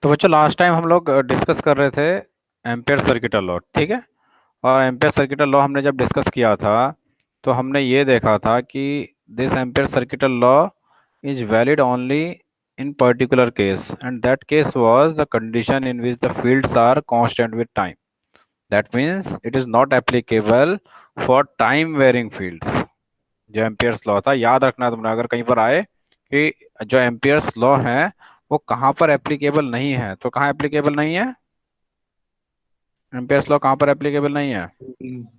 तो बच्चों last time हम लोग डिस्कस कर रहे थे एम्पेयर सर्किटल लॉ, ठीक है। और एम्पेयर सर्किटल लॉ हमने जब डिस्कस किया था तो हमने ये देखा था कि this Ampere circuital law is valid only in particular case, and that case was the condition in which the fields are constant with time. That means it is not applicable for time varying fields. जो Ampere's law था, याद रखना तुमने, अगर कहीं पर आए कि जो एम्पियर्स लॉ है वो कहाँ पर एप्लीकेबल नहीं है, तो कहाँ एप्लीकेबल नहीं है? एम्पियर्स लॉ कहाँ पर एप्लीकेबल नहीं है?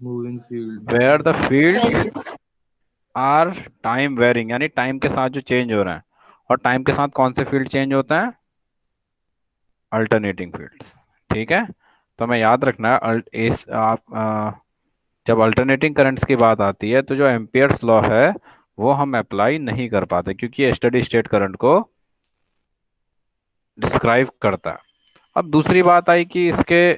moving field. Where the fields are time varying, यानी टाइम के साथ जो चेंज हो रहा है। और टाइम के साथ कौन से फील्ड चेंज होता है? Alternating fields. ठीक है। तो हमें याद रखना है जब अल्टरनेटिंग करंट्स की बात आती है तो जो एम्पियर्स लॉ है वो हम अप्लाई नहीं कर पाते, क्योंकि ये स्टडी स्टेट करंट को डिस्क्राइब करता है। अब दूसरी बात आई कि इसके,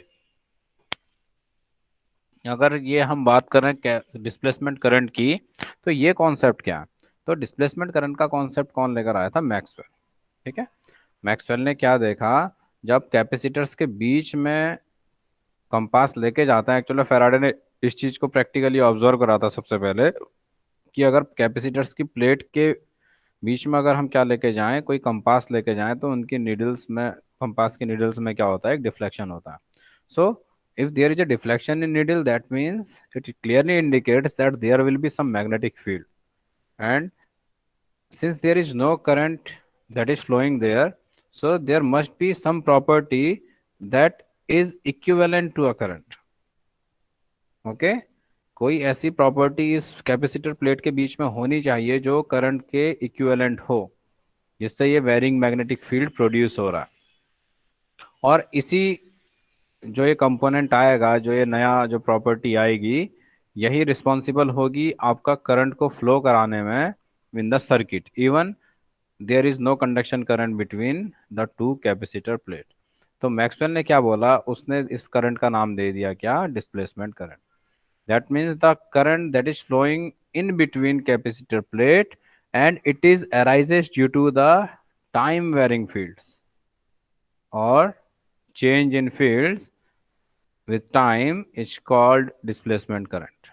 अगर ये हम बात कर रहे हैं डिस्प्लेसमेंट करंट की, तो ये कॉन्सेप्ट क्या है? तो डिस्प्लेसमेंट करंट का कॉन्सेप्ट कौन लेकर आया था? मैक्सवेल। ठीक है। मैक्सवेल ने क्या देखा, जब कैपेसिटर्स के बीच में कंपास लेके जाता है, एक्चुअली फैराडे ने इस चीज को प्रैक्टिकली ऑब्जर्व करा था सबसे पहले, कि अगर कैपेसिटर्स की प्लेट के बीच में अगर हम क्या लेके जाएं, कोई कंपास लेके जाएं, तो उनकी नीडल्स में, कंपास की नीडल्स में क्या होता है? एक डिफ्लेक्शन होता है। सो if there is a deflection in needle, that means it clearly indicates that there will be some magnetic field. And since there is no current that is flowing there, so there must be some property that is equivalent to a current. Okay. कोई ऐसी property इस capacitor plate के बीच में होनी चाहिए जो current के equivalent हो, जिससे ये वेरिंग मैग्नेटिक फील्ड प्रोड्यूस हो रहा है। और इसी, जो ये कंपोनेंट आएगा, जो ये नया जो प्रॉपर्टी आएगी, यही रिस्पॉन्सिबल होगी आपका करंट को फ्लो कराने में in the circuit, even there is no conduction current between the two capacitor plate. तो मैक्सवेल ने क्या बोला, उसने इस करंट का नाम दे दिया क्या? Displacement current. That means the current that is flowing in between capacitor plate and it is arises due to the time varying fields और change in fields with time is called displacement current।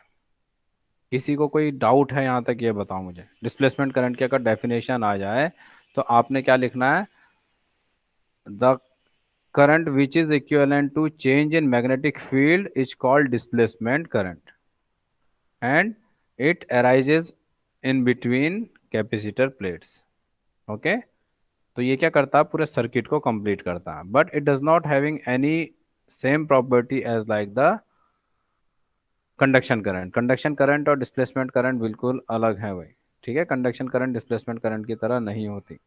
किसी को कोई doubt है यहाँ तक? ये बताओ मुझे, डिस्प्लेसमेंट करंट की अगर डेफिनेशन आ जाए तो आपने क्या लिखना है? The current which is equivalent to change in magnetic field is called displacement current and it arises in between capacitor plates। Okay. तो ये क्या करता है? पूरे सर्किट को कंप्लीट करता है, but it does not having any same property as like the conduction current. Conduction current और डिस्प्लेसमेंट करंट बिल्कुल अलग है भाई। ठीक है। कंडक्शन करंट डिस्प्लेसमेंट करंट की तरह नहीं होती,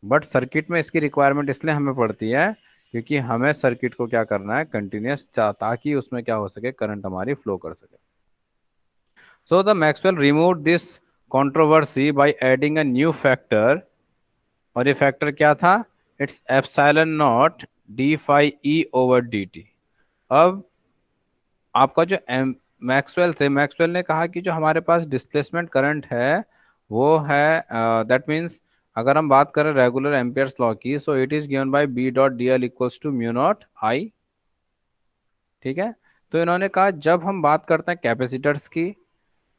बट सर्किट में इसकी रिक्वायरमेंट इसलिए हमें पड़ती है क्योंकि हमें सर्किट को क्या करना है? कंटिन्यूस, ताकि उसमें क्या हो सके? करंट हमारी फ्लो कर सके। So the Maxwell remove this controversy by adding a new factor. और ये फैक्टर क्या था? It's epsilon naught D phi E over D T. अब आपका जो एम मैक्सवेल थे, मैक्सवेल ने कहा कि जो हमारे पास डिस्प्लेसमेंट करंट है वो है, दैट मीन्स अगर हम बात करें रेगुलर एम्पियर्स लॉ की, so it is given by B dot D L equals to mu not I. ठीक है। तो इन्होंने कहा जब हम बात करते हैं कैपेसिटर्स की,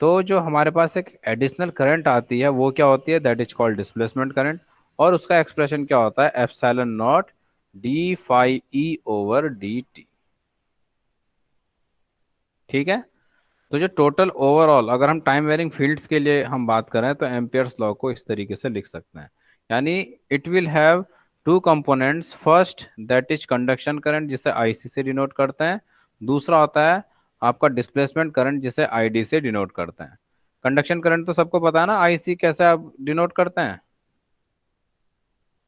तो जो हमारे पास एक एडिशनल करंट आती है वो क्या होती है? That is called displacement current. और उसका एक्सप्रेशन क्या होता है? Epsilon naught D phi E over D T. ठीक है। तो जो टोटल ओवरऑल, अगर हम टाइम वेरिंग फील्ड्स के लिए हम बात करें तो एम्पियर्स लॉ को इस तरीके से लिख सकते हैं, यानी it will have two components. First that is conduction current, जिसे आईसी से डिनोट करते हैं। दूसरा होता है आपका डिस्प्लेसमेंट करंट, जिसे आईडी से डिनोट करते हैं। कंडक्शन करंट तो सबको पता है ना, आईसी कैसे आप डिनोट करते हैं?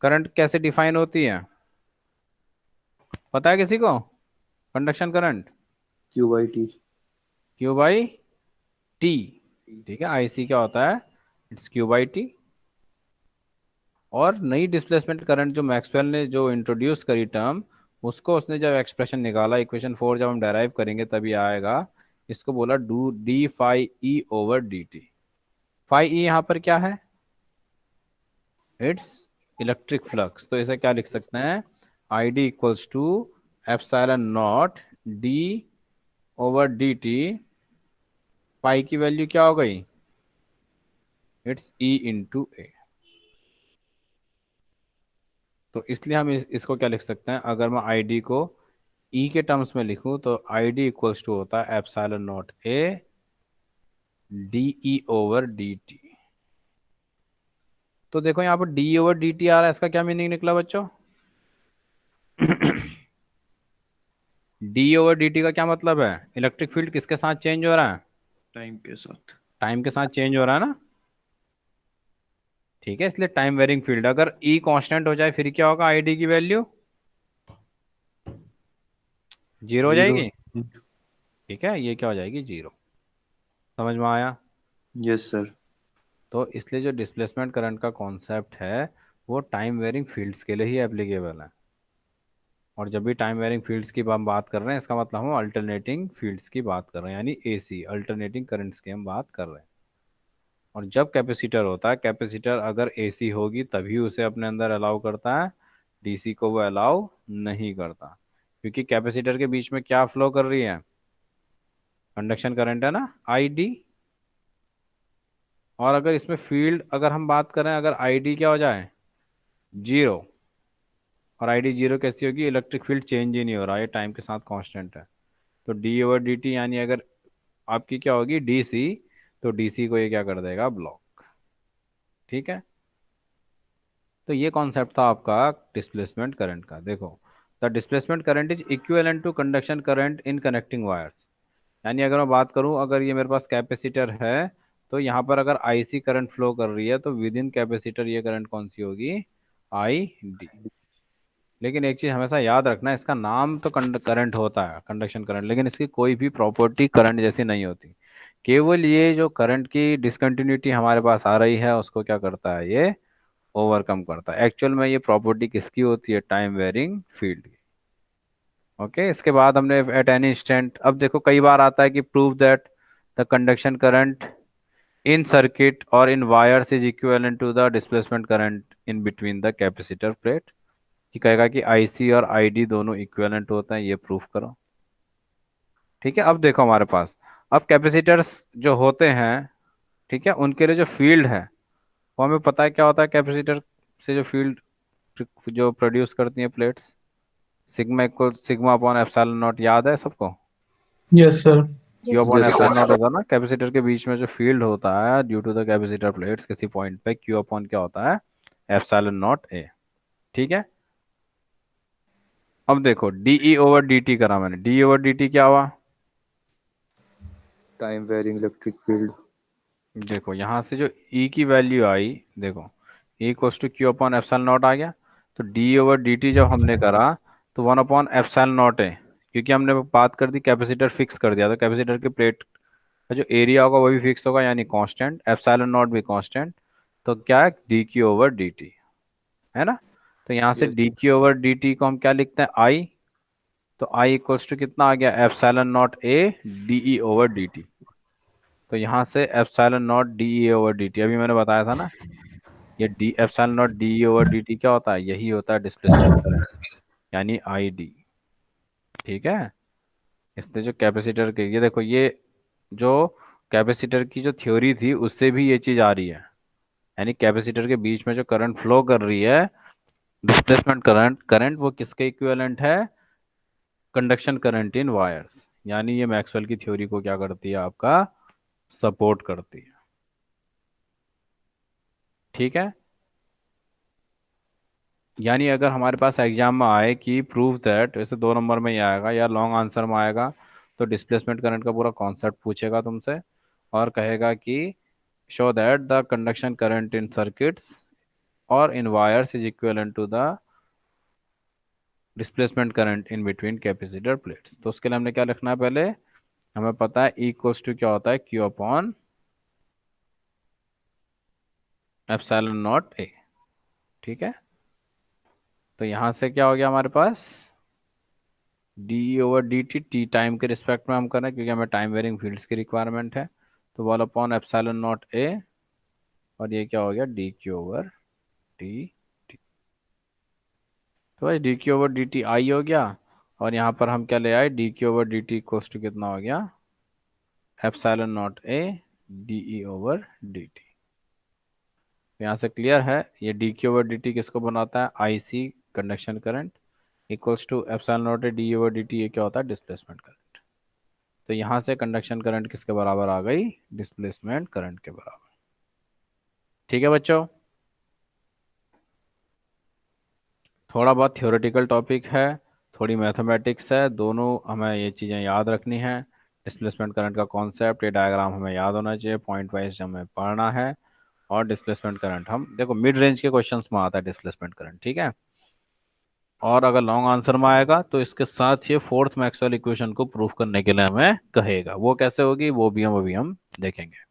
करंट कैसे डिफाइन होती है? पता है किसी को? Conduction current Q by T. Q by T. ठीक है। आईसी क्या होता है? It's Q by T. और नई डिस्प्लेसमेंट करंट जो मैक्सवेल ने जो इंट्रोड्यूस करी टर्म, उसको उसने जब एक्सप्रेशन निकाला, इक्वेशन 4 जब हम डेराइव करेंगे तभी आएगा। इसको बोला do D phi E over D T. Phi E यहाँ पर क्या है? इट्स इलेक्ट्रिक फ्लक्स, तो इसे क्या लिख सकते हैं, I D equals to epsilon naught D over D T. Pi की वैल्यू क्या हो गई, इट्स ई इंटू ए। तो इसलिए हम इसको क्या लिख सकते हैं, अगर मैं आई डी को ई के टर्म्स में लिखूं तो आई डी इक्वल्स टू होता है epsilon naught A D E over D T. तो देखो यहाँ पर डी ओवर डी टी आ रहा है, इसका क्या मीनिंग निकला बच्चों? डी ओवर डी टी का क्या मतलब है, इलेक्ट्रिक फील्ड किसके साथ चेंज हो रहा है, टाइम के साथ। टाइम के साथ चेंज हो रहा है ना। ठीक है, इसलिए टाइम वेरिंग फील्ड, अगर ई कांस्टेंट हो जाए फिर क्या होगा, आई डी की वैल्यू जीरो हो जीरो। जाएगी। ठीक है, ये क्या हो जाएगी, जीरो। समझ में आया? Yes sir. तो इसलिए जो डिस्प्लेसमेंट करंट का कॉन्सेप्ट है वो टाइम वेरिंग फील्ड्स के लिए ही एप्लीकेबल है। और जब भी टाइम वेरिंग फील्ड्स की हम बात कर रहे हैं, इसका मतलब हम अल्टरनेटिंग फील्ड्स की बात कर रहे हैं, यानी एसी अल्टरनेटिंग करंट्स की हम बात कर रहे हैं। और जब कैपेसिटर होता है, कैपेसिटर अगर एसी होगी तभी उसे अपने अंदर अलाउ करता है, डीसी को वो अलाउ नहीं करता। क्योंकि कैपेसिटर के बीच में क्या फ्लो कर रही है, कंडक्शन करंट है ना, आई डी। और अगर इसमें फील्ड अगर हम बात करें, अगर आई डी क्या हो जाए, जीरो, और आई डी जीरो कैसी होगी, इलेक्ट्रिक फील्ड चेंज ही नहीं हो रहा, ये टाइम के साथ कांस्टेंट है। तो डी ओवर डी टी यानी अगर आपकी क्या होगी, डीसी, तो डीसी को ये क्या कर देगा, ब्लॉक। ठीक है, तो ये कॉन्सेप्ट था आपका डिस्प्लेसमेंट करंट का। देखो, the displacement current is equivalent to conduction current in connecting wires. यानी अगर मैं बात करूं, अगर ये मेरे पास कैपेसिटर है, तो यहाँ पर अगर आईसी करंट फ्लो कर रही है तो विद इन कैपेसिटर ये करंट कौन सी होगी, आई डी। लेकिन एक चीज हमेशा याद रखना, इसका नाम तो करंट होता है, कंडक्शन करंट, लेकिन इसकी कोई भी प्रॉपर्टी करंट जैसी नहीं होती। केवल ये जो करंट की डिसकंटिन्यूटी हमारे पास आ रही है उसको क्या करता है, ये ओवरकम करता है। एक्चुअल में ये प्रॉपर्टी किसकी होती है, टाइम वेरिंग फील्ड की। ओके, इसके बाद हमने एट एनी इंस्टेंट, अब देखो कई बार आता है कि prove that the conduction current in circuit और in wires is equivalent to the displacement current in between the capacitor plate. कि कहेगा कि आईसी और आईडी दोनों इक्विवेलेंट होते हैं, ये प्रूफ करो। ठीक है, अब देखो हमारे पास, अब कैपेसिटर्स जो होते हैं, ठीक है, उनके लिए जो फील्ड है वो हमें पता है क्या होता है, कैपेसिटर से जो फील्ड जो प्रोड्यूस करती हैं plates, sigma equal sigma upon epsilon not, याद है सबको? Yes sir. Q upon yes epsilon not sir. होता है ना, कैपेसिटर के बीच में जो फील्ड होता है due to the capacitor plates किसी पॉइंट पे, क्यू अपॉन क्या होता है, एप्सिलॉन नॉट ए। ठीक है, अब देखो डीई ओवर डी करा मैंने, डी ओवर डी क्या हुआ, टाइम वेरिंग इलेक्ट्रिक फील्ड। देखो यहाँ से जो ई की वैल्यू आई, देखो E equals to Q upon epsilon naught आ गया। तो डी ओवर डी टी जब हमने करा तो वन अपॉन एप्सिलॉन नॉट है, क्योंकि हमने बात कर दी कैपेसिटर फिक्स कर दिया, तो कैपेसिटर के प्लेट का जो एरिया होगा वो भी फिक्स होगा, यानी कांस्टेंट, एप्सिलॉन नॉट भी कांस्टेंट। तो क्या है, D Q over D t, है ना। तो यहाँ से yes. D Q over D t को हम क्या लिखते हैं, आई। तो आई इक्वल्स टू कितना आ गया, epsilon naught A D E over D T. तो यहाँ से epsilon naught D E over D T, अभी मैंने बताया था ना, ये D epsilon naught D over D T क्या होता है, यही होता है डिस्प्लेसमेंट करंट, यानी आई डी। ठीक है, इसलिए जो कैपेसिटर के, ये देखो ये जो कैपेसिटर की जो थ्योरी थी उससे भी ये चीज आ रही है, यानी कैपेसिटर के बीच में जो करंट फ्लो कर रही है, डिस्प्लेसमेंट करंट, करंट वो किसके इक्विवेलेंट है, कंडक्शन करंट इन वायर्स। यानी ये मैक्सवेल की थ्योरी को क्या करती है, आपका सपोर्ट करती है। ठीक है, यानी अगर हमारे पास एग्जाम में आए कि प्रूव दैट, वैसे 2 नंबर में ही आएगा या लॉन्ग आंसर में आएगा, तो डिस्प्लेसमेंट करंट का पूरा कॉन्सेप्ट पूछेगा तुमसे, और कहेगा कि show that the conduction current in circuits और in wires is equivalent to the displacement current in between capacitor plates. तो उसके लिए हमने क्या लिखना है, पहले हमें पता है E इक्वल्स टू क्या होता है, Q upon epsilon naught A. ठीक है, तो यहाँ से क्या हो गया हमारे पास, D over D T, T time के रिस्पेक्ट में हम करें क्योंकि हमें टाइम वेरिंग फील्ड्स की रिक्वायरमेंट है, तो one upon epsilon naught A, और ये क्या हो गया, D Q over D T. तो भाई D Q over D T I हो गया, और यहाँ पर हम क्या ले आए, D Q over D T equals to कितना हो गया, epsilon naught A D E over D T. यहाँ से क्लियर है, ये D Q over D T किसको बनाता है, I C conduction current equals to epsilon naught A D over D T, ये क्या होता है, डिस्प्लेसमेंट करंट। तो यहाँ से कंडक्शन करंट किसके बराबर आ गई, डिस्प्लेसमेंट करंट के बराबर। ठीक है बच्चों, थोड़ा बहुत थ्योरेटिकल टॉपिक है, थोड़ी मैथमेटिक्स है, दोनों हमें ये चीज़ें याद रखनी है। डिस्प्लेसमेंट करंट का कॉन्सेप्ट, ये डायग्राम हमें याद होना चाहिए, पॉइंट वाइज हमें पढ़ना है। और डिस्प्लेसमेंट करंट हम देखो मिड रेंज के क्वेश्चंस में आता है डिस्प्लेसमेंट करंट, ठीक है। और अगर लॉन्ग आंसर में आएगा तो इसके साथ ये फोर्थ मैक्सवेल इक्वेशन को प्रूव करने के लिए हमें कहेगा, वो कैसे होगी वो भी हम अभी हम देखेंगे।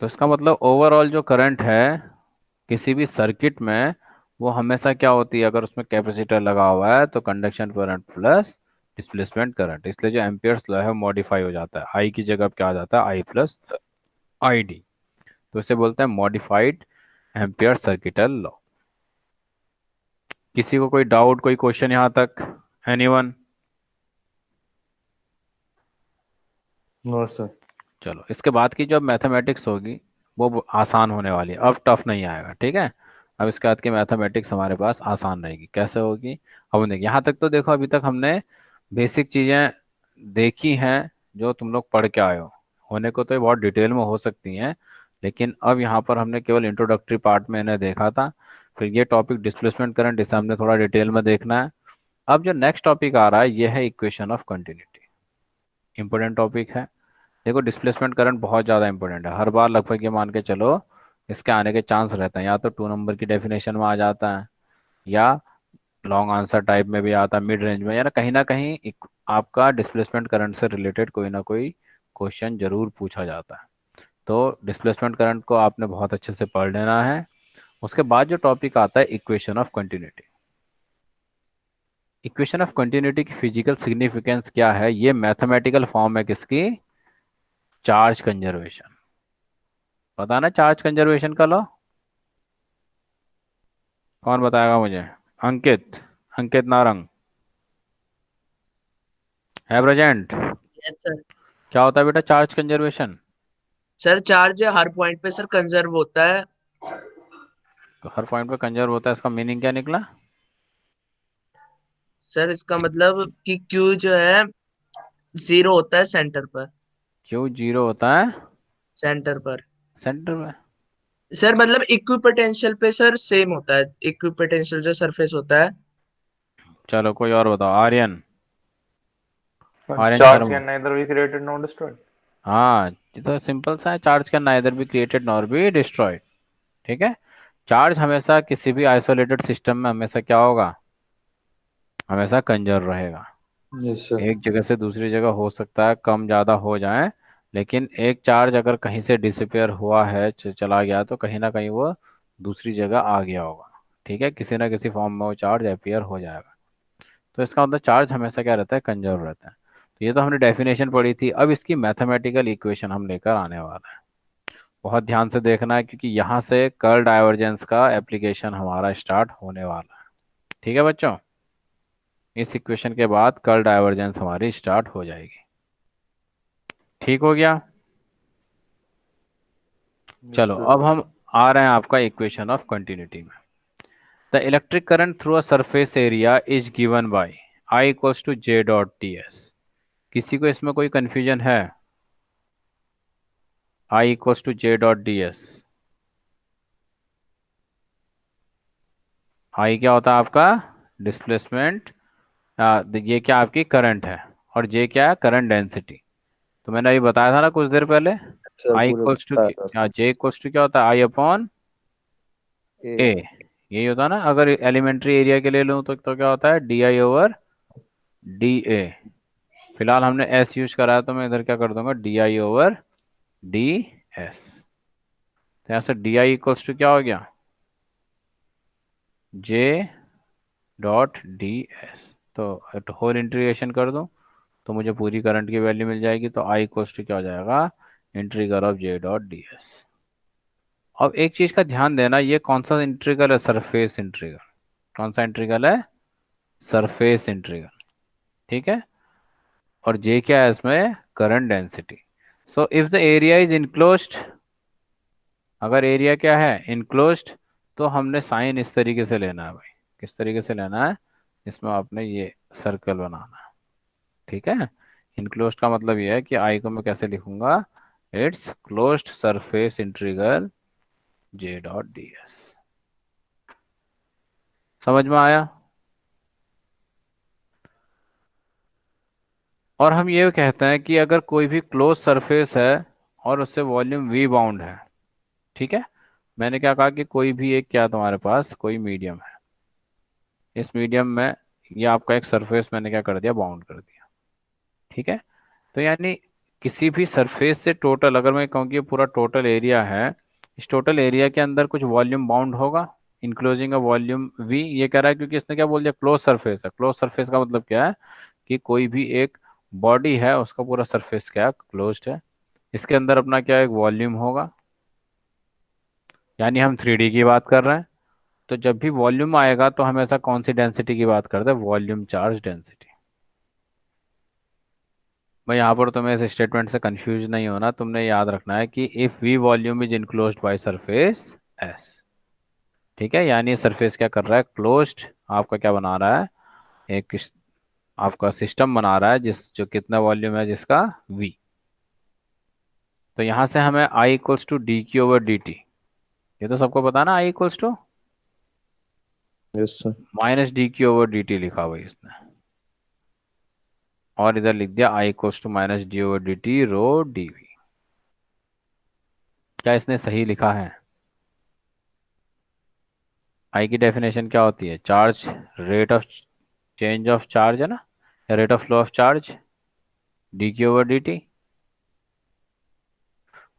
तो इसका मतलब ओवरऑल जो करंट है किसी भी सर्किट में, वो हमेशा क्या होती है, अगर उसमें कैपेसिटर लगा हुआ है तो conduction current plus displacement current, इसलिए जो एम्पियर्स लॉ है मॉडिफाई हो जाता है, आई की जगह क्या आ जाता है, आई प्लस आई डी। तो इसे बोलते हैं मॉडिफाइड एम्पियर सर्किटल लॉ। किसी को कोई डाउट, कोई क्वेश्चन यहाँ तक, एनीवन? No sir. चलो इसके बाद की जो मैथमेटिक्स होगी वो आसान होने वाली है, अब टफ नहीं आएगा, ठीक है। अब इसके बाद की मैथमेटिक्स हमारे पास आसान रहेगी, कैसे होगी अब देखिए। यहाँ तक तो देखो, अभी तक हमने बेसिक चीज़ें देखी हैं जो तुम लोग पढ़ के आए हो, होने को तो ये बहुत डिटेल में हो सकती हैं, लेकिन अब यहाँ पर हमने केवल इंट्रोडक्टरी पार्ट में इन्हें देखा था। फिर ये टॉपिक डिस्प्लेसमेंट करंट, इसे हमने थोड़ा डिटेल में देखना है। अब जो नेक्स्ट टॉपिक आ रहा है ये है equation of continuity, important topic है। देखो डिस्प्लेसमेंट करंट बहुत ज़्यादा इंपॉर्टेंट है, हर बार लगभग ये मान के चलो इसके आने के चांस रहते हैं, या तो 2 नंबर की डेफिनेशन में आ जाता है, या लॉन्ग आंसर टाइप में भी आता है, मिड रेंज में, या ना कहीं आपका डिस्प्लेसमेंट करंट से रिलेटेड कोई ना कोई क्वेश्चन जरूर पूछा जाता है। तो डिस्प्लेसमेंट करंट को आपने बहुत अच्छे से पढ़ लेना है। उसके बाद जो टॉपिक आता है equation of continuity. Equation of continuity की फिजिकल सिग्निफिकेंस क्या है, ये मैथमेटिकल फॉर्म है किसकी, चार्ज कंजर्वेशन। पता ना चार्ज कंजर्वेशन का लॉ, कौन बताएगा मुझे, अंकित, अंकित नारंग है प्रेजेंट? Yes sir. क्या होता है बेटा चार्ज कंजर्वेशन? सर चार्ज हर पॉइंट पे सर कंजर्व होता है। हर पॉइंट पे कंजर्व होता है, इसका मीनिंग क्या निकला? सर इसका मतलब कि क्यू जो है जीरो होता है सेंटर पर। क्यू जीरो होता है सेंटर पर सेंटर में? सर मतलब इक्विपोटेंशियल पे सर सेम होता है, इक्विपोटेंशियल जो सरफेस होता है। चलो कोई और बताओ, Aryan, Aryan Charge Sharma. can neither be created nor destroyed. हाँ ये तो सिंपल सा है, charge can neither be created nor be destroyed, ठीक है। चार्ज हमेशा किसी भी आइसोलेटेड सिस्टम में हमेशा क्या होगा, हमेशा कंजर्व रहेगा। Yes, sir. एक जगह से दूसरी जगह हो सकता है कम ज़्यादा हो जाए, लेकिन एक चार्ज अगर कहीं से डिसअपियर हुआ है, चला गया, तो कहीं ना कहीं वो दूसरी जगह आ गया होगा, ठीक है, किसी ना किसी फॉर्म में वो चार्ज अपीयर हो जाएगा। तो इसका मतलब चार्ज हमेशा क्या रहता है, कंजर्व रहता है। तो ये तो हमने डेफिनेशन पढ़ी थी, अब इसकी मैथमेटिकल इक्वेशन हम लेकर आने वाला है। बहुत ध्यान से देखना है क्योंकि यहाँ से कर्ल डाइवर्जेंस का एप्लीकेशन हमारा स्टार्ट होने वाला है, ठीक है बच्चों। इस इक्वेशन के बाद कर्ल डाइवर्जेंस हमारी स्टार्ट हो जाएगी, ठीक हो गया। Yes, चलो sir. अब हम आ रहे हैं आपका इक्वेशन ऑफ कंटिन्यूटी में। The electric current through a surface area is given by I equals to J dot D S. किसी को इसमें कोई कंफ्यूजन है? I equals to J dot D S, I क्या होता है आपका, डिस्प्लेसमेंट, ये क्या आपकी करंट है, और जे क्या है, करंट डेंसिटी। तो मैंने अभी बताया था ना कुछ देर पहले, Sir, आई पूरे इक्वल्स टू बता रहा क्या, था। जे इक्वल्स टू क्या होता है, आई अपॉन ए। A. यही होता है ना, अगर एलिमेंट्री एरिया के ले लूँ तो क्या होता है, D I over D A. फिलहाल हमने एस यूज करा है तो मैं इधर क्या कर दूंगा, D I over D S. तो यहाँ से डी आई इक्वल्स टू क्या हो गया, जे डॉट डी एस। तो होल इंटीग्रेशन कर दूं तो मुझे पूरी करंट की वैल्यू मिल जाएगी, तो आई इक्वल्स टू क्या हो जाएगा, integral of J dot D S. अब एक चीज का ध्यान देना, ये कौन सा इंटीग्रल है? Surface integral. कौन सा इंटीग्रल है? Surface integral. ठीक है। और जे क्या है इसमें? Current density. So if the area is enclosed, अगर एरिया क्या है? इनक्लोज्ड, तो हमने साइन इस तरीके से लेना है भाई। किस तरीके से लेना है? इसमें आपने ये सर्कल बनाना है। ठीक है। इनक्लोज्ड का मतलब ये है कि आई को मैं कैसे लिखूंगा? It's closed surface integral J dot D S. समझ में आया? और हम ये कहते हैं कि अगर कोई भी क्लोज सरफेस है और उससे वॉल्यूम वी बाउंड है, ठीक है। मैंने क्या कहा कि कोई भी एक, क्या तुम्हारे पास कोई मीडियम है, इस मीडियम में ये आपका एक सरफेस मैंने क्या कर दिया? बाउंड कर दिया। ठीक है। तो यानी किसी भी सरफेस से टोटल, अगर मैं कहूँ कि ये पूरा टोटल एरिया है, इस टोटल एरिया के अंदर कुछ वॉल्यूम बाउंड होगा, इंक्लोजिंग अ वॉल्यूम वी। ये कह रहा है क्योंकि इसने क्या बोल दिया? क्लोज सरफेस है। क्लोज सरफेस का मतलब क्या है? कि कोई भी एक बॉडी है, उसका पूरा सरफेस क्या है? क्लोज्ड है। इसके अंदर अपना क्या एक वॉल्यूम होगा। यानी हम 3D की बात कर रहे हैं। तो जब भी वॉल्यूम आएगा तो हमेशा कौन सी डेंसिटी की बात करते हैं? Volume charge density. भाई यहाँ पर तुम्हें इस स्टेटमेंट से कंफ्यूज नहीं होना, तुमने याद रखना है कि if V volume is enclosed by surface S. ठीक है। यानी सरफेस क्या कर रहा है? क्लोज्ड आपका क्या बना रहा है? एक आपका सिस्टम बना रहा है जिस जो कितना वॉल्यूम है जिसका? वी। तो यहाँ से हमें I equals to D Q over D T, ये तो सबको पता है ना, I equals to yes sir. Minus D Q over D T लिखा हुआ है इसने। और इधर लिख दिया I equals to minus D over D T rho D V. क्या इसने सही लिखा है? आई की डेफिनेशन क्या होती है? Charge, rate of change of charge है ना, या rate of flow of charge, D Q over D T.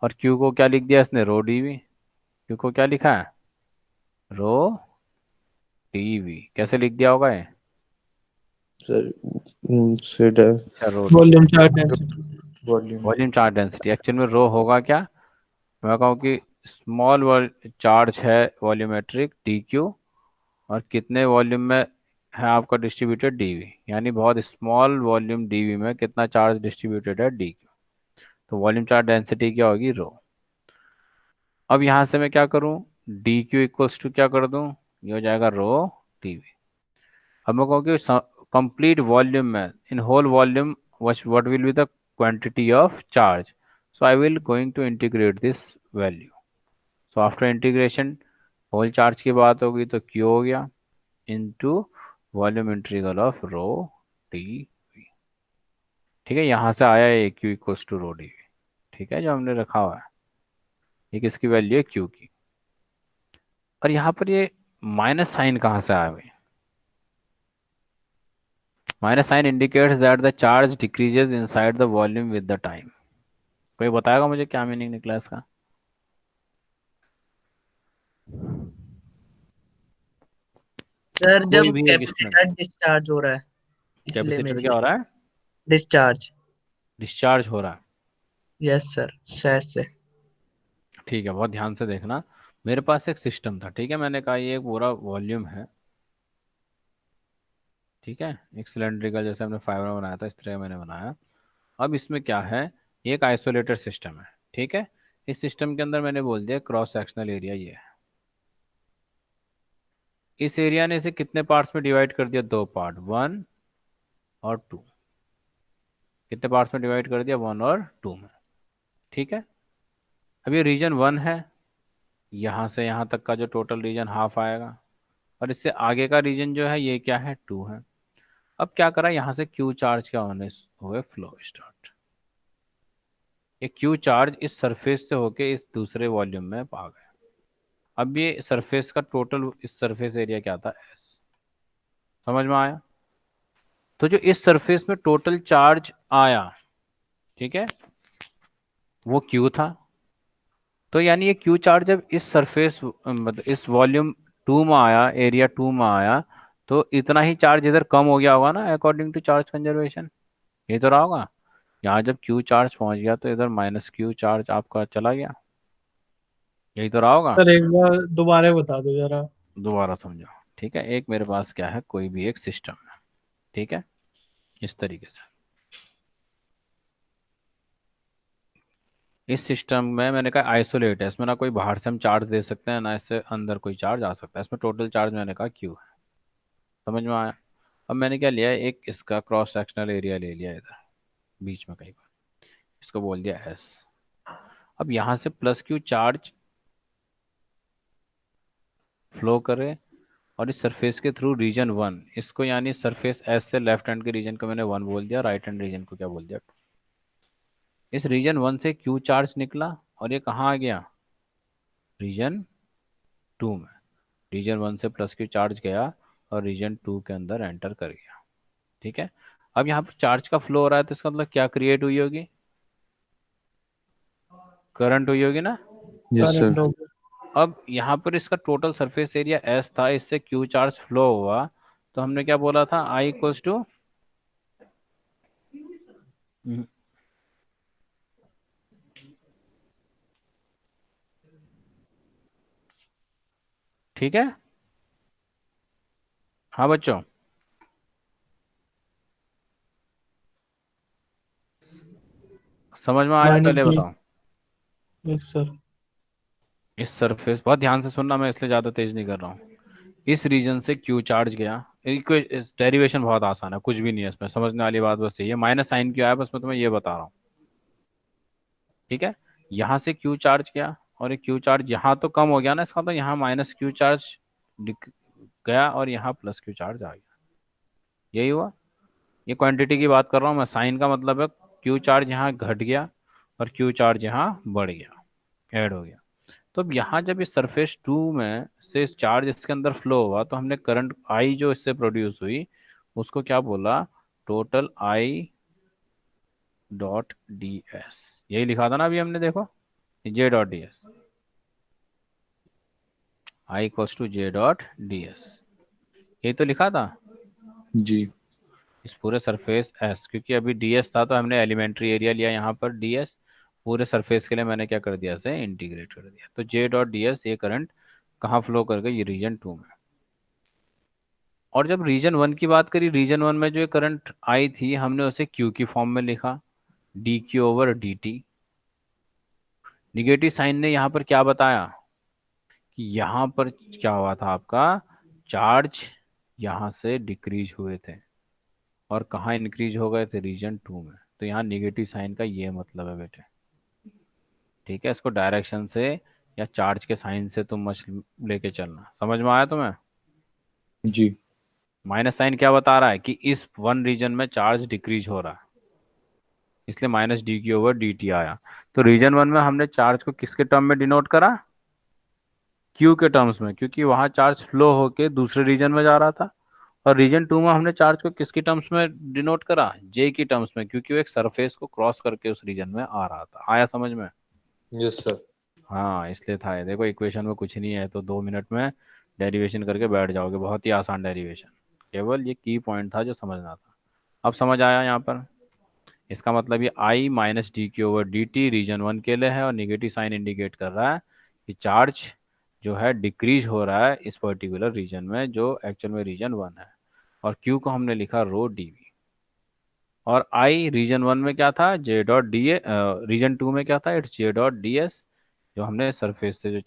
और क्यू को क्या लिख दिया इसने? Rho D V. क्यू को क्या लिखा है? Rho D V. कैसे लिख दिया होगा ये? सर सेट है अच्छा, rho D V. Volume charge density. Volume. Volume charge density actual में रो होगा क्या? मैं कहूँ कि स्मॉल चार्ज है वॉल्यूमेट्रिक डी क्यू, और कितने वॉल्यूम में है आपका डिस्ट्रीब्यूटेड डीवी, यानी बहुत स्मॉल वॉल्यूम डीवी में कितना चार्ज डिस्ट्रीब्यूटेड है डी क्यू। तो वॉल्यूम चार्ज डेंसिटी क्या होगी? रो। अब यहाँ से मैं क्या करूँ? डी क्यू इक्वल्स टू क्या कर दूँ? ये हो जाएगा रो डीवी। अब मैं कहूँ कि कंप्लीट वॉल्यूम में, in whole volume, what will be the quantity of charge? So I will going to integrate this value. So after integration whole charge की बात होगी तो क्यू हो गया into volume integral of rho D V. ठीक है। यहाँ से आया है Q equals to rho D V. ठीक है, जो हमने रखा हुआ है ये किसकी वैल्यू है? क्यू की। और यहाँ पर ये माइनस साइन कहाँ से आया भाई? Minus sign indicates that the charge decreases inside the volume with the time. कोई बताएगा मुझे क्या मीनिंग निकला इसका? सर कोई जब भी एक स्टूडेंट। कैपेसिटर डिस्चार्ज हो रहा है, इसलिए कैपेसिटर मेरी क्या हो रहा है? डिस्चार्ज। डिस्चार्ज हो रहा है। यस सर, शायद से। ठीक है, बहुत ध्यान से देखना। मेरे पास एक सिस्टम था, ठीक है, मैंने कहा ये एक पूरा वॉल्यूम है। ठीक है, एक सिलेंड्रिकल जैसे हमने फाइबर में बनाया था इस तरह का मैंने बनाया। अब इसमें क्या है? ये एक आइसोलेटेड सिस्टम है। ठीक है। इस सिस्टम के अंदर मैंने बोल दिया क्रॉस सेक्शनल एरिया ये है। इस एरिया ने इसे कितने पार्ट्स में डिवाइड कर दिया? दो पार्ट, वन और टू। कितने पार्ट्स में डिवाइड कर दिया? वन और टू में। ठीक है। अब ये रीजन वन है, यहाँ से यहाँ तक का जो टोटल रीजन हाफ आएगा, और इससे आगे का रीजन जो है ये क्या है? टू है। अब क्या करा, यहाँ से क्यू चार्ज क्या होने हुए? Flow start. ये क्यू चार्ज इस सरफेस से होके इस दूसरे वॉल्यूम में आ गया। अब ये सरफेस का टोटल, इस सरफेस एरिया क्या था? एस। समझ में आया? तो जो इस सरफेस में टोटल चार्ज आया, ठीक है, वो क्यू था। तो यानी ये क्यू चार्ज जब इस सरफेस मतलब इस वॉल्यूम टू में आया, एरिया टू में आया, तो इतना ही चार्ज इधर कम हो गया होगा ना, अकॉर्डिंग टू चार्ज कंजर्वेशन। ये तो रहा होगा। यहाँ जब क्यू चार्ज पहुंच गया तो इधर माइनस क्यू चार्ज आपका चला गया। यही तो रहा होगा। सर एक बार दोबारा बता दो जरा। दोबारा समझो। ठीक है, एक मेरे पास क्या है, कोई भी एक सिस्टम है। ठीक है, इस तरीके से इस सिस्टम में मैंने कहा आइसोलेट है, इसमें ना कोई बाहर से हम चार्ज दे सकते हैं ना इससे अंदर कोई चार्ज आ सकता है, इसमें टोटल चार्ज मैंने कहा क्यू है। समझ में आया। अब मैंने क्या लिया, एक इसका क्रॉस सेक्शनल एरिया ले लिया इधर बीच में कहीं पर, इसको बोल दिया एस। अब यहाँ से प्लस क्यू चार्ज फ्लो करे और इस सरफेस के थ्रू रीजन वन, इसको यानी सरफेस एस से लेफ्ट हैंड के रीजन को मैंने वन बोल दिया, राइट हैंड रीजन को क्या बोल दिया, इस रीजन वन से क्यू चार्ज निकला और ये कहाँ आ गया, रीजन टू में। रीजन वन से प्लस क्यू चार्ज गया और रीजन टू के अंदर एंटर कर गया। ठीक है, अब यहाँ पर चार्ज का फ्लो हो रहा है तो इसका मतलब क्या क्रिएट हुई होगी, करंट हुई होगी ना। Yes current sir. हो गया। अब यहाँ पर इसका टोटल सरफेस एरिया एस था, इससे क्यू चार्ज फ्लो हुआ, तो हमने क्या बोला था, आई इक्वल्स टू, ठीक है। हाँ बच्चों, समझ में आया, माइनस पहले जी। बताओ। Yes sir. इस सरफेस, बहुत ध्यान से सुनना, मैं इसलिए ज़्यादा तेज नहीं कर रहा हूँ। इस रीजन से क्यू चार्ज गया, डेरिवेशन बहुत आसान है, कुछ भी नहीं है इसमें, समझने वाली बात बस यही है, माइनस साइन क्यों आया बस मैं तुम्हें ये बता रहा हूँ। ठीक है, यहाँ से क्यू चार्ज गया और ये क्यू चार्ज यहाँ तो कम हो गया ना इसका, तो यहाँ माइनस क्यू चार्ज गया और यहाँ प्लस क्यू चार्ज आ गया, यही हुआ। ये क्वांटिटी की बात कर रहा हूँ मैं, साइन का मतलब है क्यू चार्ज यहाँ घट गया और क्यू चार्ज यहाँ बढ़ गया, ऐड हो गया। तो अब यहाँ जब इस सरफेस टू में से चार्ज इसके अंदर फ्लो हुआ तो हमने करंट आई जो इससे प्रोड्यूस हुई उसको क्या बोला, total I dot D S. यही लिखा था ना अभी हमने, देखो J dot D S, I equals to J dot D S, यही तो लिखा था। जी। इस पूरे सरफेस एस, क्योंकि अभी डी एस था तो हमने एलिमेंट्री एरिया लिया यहाँ पर डी एस, पूरे सरफेस के लिए मैंने क्या कर दिया, इसे इंटीग्रेट कर दिया, तो जे डॉट डी एस ये करंट कहाँ फ्लो कर गई, ये रीजन टू में। और जब रीजन वन की बात करी, रीजन वन में जो करंट आई थी हमने उसे क्यू की फॉर्म में लिखा, D Q over D T. Negative sign ने यहाँ पर क्या बताया कि यहाँ पर क्या हुआ था, आपका चार्ज यहाँ से डिक्रीज हुए थे और कहाँ इंक्रीज हो गए थे, रीजन टू में। तो यहाँ निगेटिव साइन का ये मतलब है बेटे। ठीक है, इसको डायरेक्शन से या चार्ज के साइन से तुम मत लेके चलना, समझ में आया तुम्हें। जी। माइनस साइन क्या बता रहा है कि इस वन रीजन में चार्ज डिक्रीज हो रहा है, इसलिए minus D Q over D T आया। तो रीजन वन में हमने चार्ज को किसके टर्म में डिनोट करा, क्यू के टर्म्स में, क्योंकि वहां चार्ज फ्लो होके दूसरे रीजन में जा रहा था। और रीजन टू में हमने चार्ज को किसकी टर्म्स में डिनोट करा, जे की टर्म्स में, क्योंकि वो एक सरफेस को क्रॉस करके उस रीजन में आ रहा था। आया समझ में। Yes sir. हाँ इसलिए था ये, देखो इक्वेशन में कुछ नहीं है तो 2 मिनट में डेरिवेशन करके बैठ जाओगे, बहुत ही आसान डेरिवेशन, केवल ये की पॉइंट था जो समझना था। अब समझ आया यहाँ पर। इसका मतलब ये I minus D Q over D T region one के लिए है और निगेटिव साइन इंडिकेट कर रहा है कि चार्ज जो है डिक्रीज हो रहा है इस पर्टिकुलर रीजन में जो एक्चुअल में रीजन वन है। और क्यू को हमने लिखा रो डी वी। और आई रीजन वन में क्या था, J dot D A, region two में क्या था, it's J dot D S. जो हमने सरफेस से जो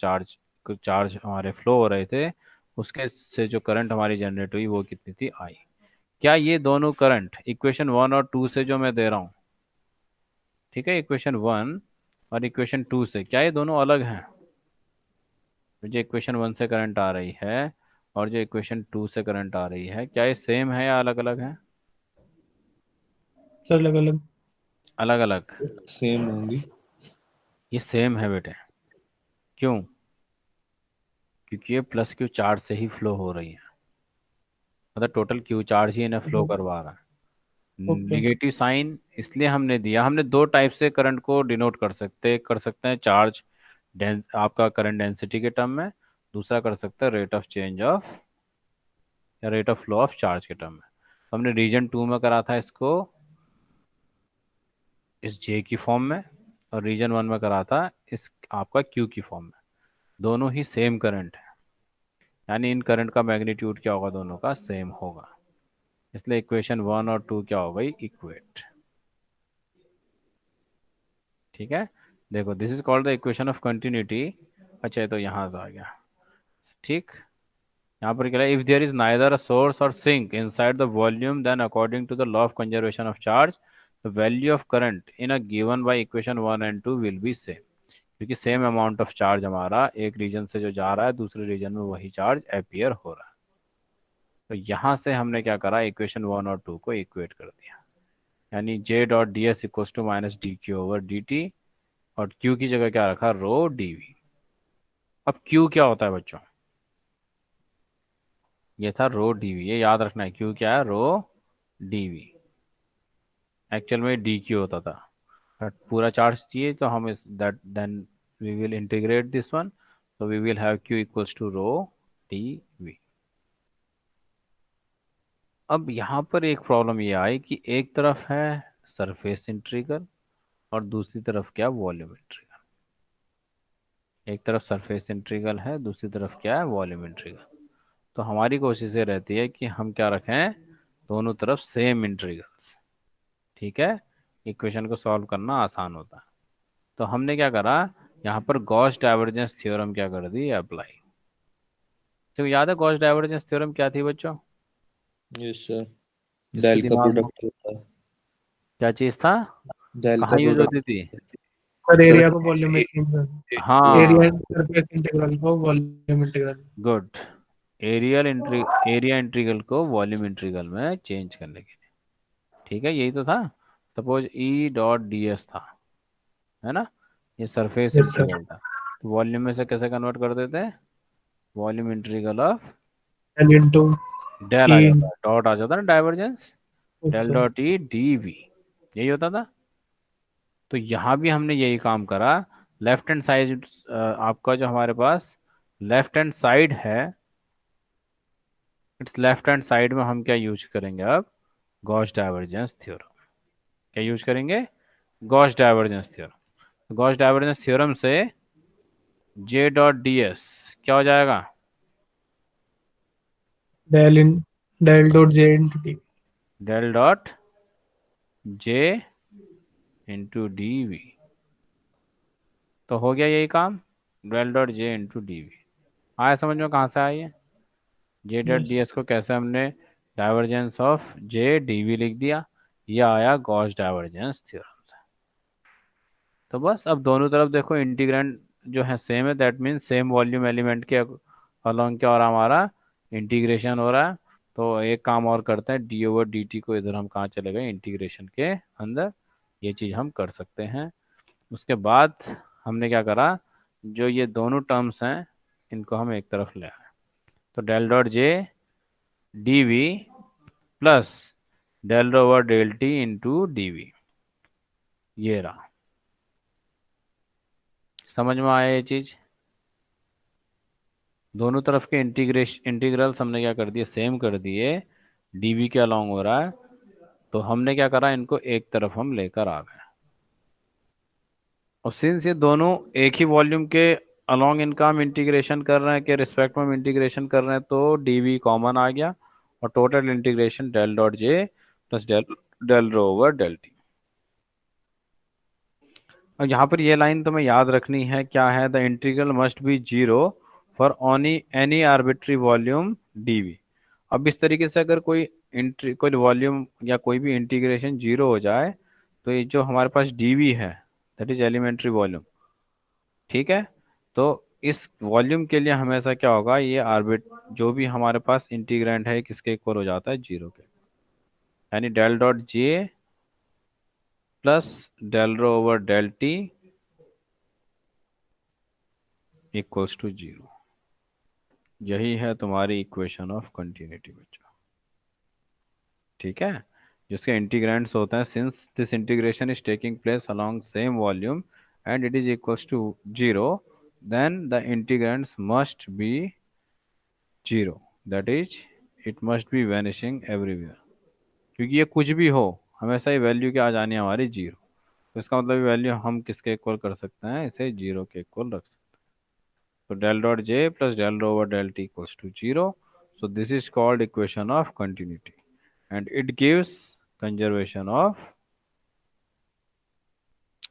चार्ज हमारे फ्लो हो रहे थे उसके से जो करंट हमारी जनरेट हुई वो कितनी थी, आई। क्या ये दोनों करंट इक्वेशन वन और टू से जो मैं दे रहा हूँ, ठीक है, इक्वेशन वन और इक्वेशन टू से, क्या ये दोनों अलग हैं। जो इक्वेशन वन से करंट आ रही है और जो इक्वेशन टू से करंट आ रही है, क्या ये सेम है या अलग अलग है, सर अलग अलग। अलग अलग। सेम होंगी। ये सेम है बेटे, क्यों, क्योंकि ये प्लस क्यू चार्ज से ही फ्लो हो रही है, मतलब टोटल क्यू चार्ज ही इन्हें फ्लो करवा रहा है। ओके। निगेटिव साइन इसलिए हमने दिया, हमने दो टाइप से करंट को डिनोट कर सकते हैं, चार्ज आपका करंट डेंसिटी के टर्म में, दूसरा कर सकते हैं रेट ऑफ चेंज ऑफ या rate of flow of charge के टर्म में। तो हमने रीजन टू में करा था इसको इस जे की फॉर्म में और रीजन वन में करा था इस आपका क्यू की फॉर्म में। दोनों ही सेम करंट है, यानी इन करंट का मैग्नीट्यूड क्या होगा, दोनों का सेम होगा, इसलिए इक्वेशन 1 और 2 क्या हो गई, इक्वेट। ठीक है, देखो this is called the equation of continuity. अच्छा ये तो यहाँ से आ गया। ठीक, यहाँ पर क्या है, if there is neither a source और sink inside the volume then according to the law of conservation of charge the value of current in a given by equation 1 and 2 will be same. क्योंकि same amount of charge हमारा एक reason से जो जा रहा है दूसरे reason में वही चार्ज अपियर हो रहा है। तो यहाँ से हमने क्या करा, इक्वेशन 1 और 2 को इक्वेट कर दिया, यानी J dot D S equal to minus D Q over D T, और क्यू की जगह क्या रखा, रो डी वी। अब क्यू क्या होता है बच्चों, ये था रो डी वी, ये याद रखना है, क्यू क्या है, रो डी वी। एक्चुअल में डी क्यू होता था, बट पूरा चार्ज चाहिए तो हम इस that then we will integrate this one, so we will have q equals to rho dv। अब यहाँ पर एक प्रॉब्लम ये आई कि एक तरफ है सरफेस इंटीग्रल और दूसरी तरफ क्या, वॉल्यूम इंटीग्रल। एक तरफ सरफेस इंटीग्रल है, दूसरी तरफ क्या है, वॉल्यूम इंटीग्रल। तो हमारी कोशिश ये रहती है कि हम क्या रखें, दोनों तरफ सेम इंटीग्रल्स। ठीक है, इक्वेशन को सॉल्व करना आसान होता है। तो हमने क्या करा, यहाँ पर गॉस डाइवर्जेंस थ्योरम क्या कर दी, अप्लाई। तो याद है गॉस डाइवर्जेंस थ्योरम क्या थी बच्चों, यस सर। जिसकी डेल का दिमाग में प्रोडक्ट होता है। क्या चीज था, डेल का कहाँ यूज होती प्रोडक्ट। थी। सर सर एरिया को वॉल्यूम में चेंज कर, एरिया हाँ, सरफेस इंटीग्रल को volume integral. Good, area integral को वॉल्यूम इंटीग्रल में चेंज करने के लिए। ठीक है, यही तो था। Suppose E dot D S था, है ना, ये सरफेस यस सर। इंटीग्रल था, तो वॉल्यूम में से कैसे कन्वर्ट कर देते हैं, volume integral of L into del आ ई। जाता है, डॉट आ जाता है ना, divergence, del sir dot E D V, यही होता था। तो यहाँ भी हमने यही काम करा, लेफ्ट हैंड साइड आपका जो हमारे पास लेफ्ट हैंड साइड है, इट्स लेफ्ट हैंड साइड में हम क्या यूज करेंगे अब, गॉस डाइवर्जेंस थ्योरम। क्या यूज करेंगे, Gauss divergence theorem. Gauss divergence theorem से जे डॉट डी एस क्या हो जाएगा, del in del dot J into T. Del dot J into D V. तो हो गया यही काम, del dot J into D V. आया समझ में, कहाँ से आया ये, जे डॉट डी यस। एस को कैसे हमने divergence of J D V लिख दिया, ये आया गॉस डाइवर्जेंस थ्योरम से। तो बस अब दोनों तरफ देखो इंटीग्रेंड जो है सेम है, that means same volume element के अलोंग क्या हो रहा है, हमारा इंटीग्रेशन हो रहा है। तो एक काम और करते हैं, डी ओवर डी टी को इधर हम कहाँ चले गए, इंटीग्रेशन के अंदर, ये चीज़ हम कर सकते हैं। उसके बाद हमने क्या करा, जो ये दोनों टर्म्स हैं इनको हम एक तरफ ले आए, तो del dot J D V plus del over del T into D V, ये रहा। समझ में आया ये चीज, दोनों तरफ के इंटीग्रल्स हमने क्या कर दिए, सेम कर दिए, डीवी के अलोंग हो रहा है। तो हमने क्या करा, इनको एक तरफ हम लेकर आ गए। और सिंस ये दोनों एक ही वॉल्यूम के अलोंग इनका हम इंटीग्रेशन कर रहे हैं, के रिस्पेक्ट में हम इंटीग्रेशन कर रहे हैं, तो डीवी कॉमन आ गया, और total integration del dot J plus del del rho over del T. और यहाँ पर ये लाइन तुम्हें याद रखनी है, क्या है, the integral must be zero for ओनी एनी आर्बिट्री वॉल्यूम डीवी। अब इस तरीके से अगर कोई वॉल्यूम या कोई भी इंटीग्रेशन जीरो हो जाए, तो ये जो हमारे पास डीवी है, दैट इज एलिमेंट्री वॉल्यूम। ठीक है, तो इस वॉल्यूम के लिए हमेशा क्या होगा, ये आर्बिट जो भी हमारे पास इंटीग्रेंड है किसके इक्वल हो जाता है, जीरो के, यानी del dot J plus del rho over del T equals to zero. यही है तुम्हारी इक्वेशन ऑफ कंटिन्यूटी बच्चों। ठीक है, जिसके इंटीग्रेंड्स होते हैं, since this integration is taking place along same volume and it is equals to zero, then the integrands must be zero, that is it must be vanishing everywhere. क्योंकि ये कुछ भी हो, हमेशा ये वैल्यू क्या आ जानी है हमारी, जीरो। तो इसका मतलब वैल्यू हम किसके इक्वल कर सकते हैं, इसे जीरो के इक्वल रख सकते हैं। So del dot j plus del rho over del t equals to 0. So this is called equation of continuity, and it gives conservation of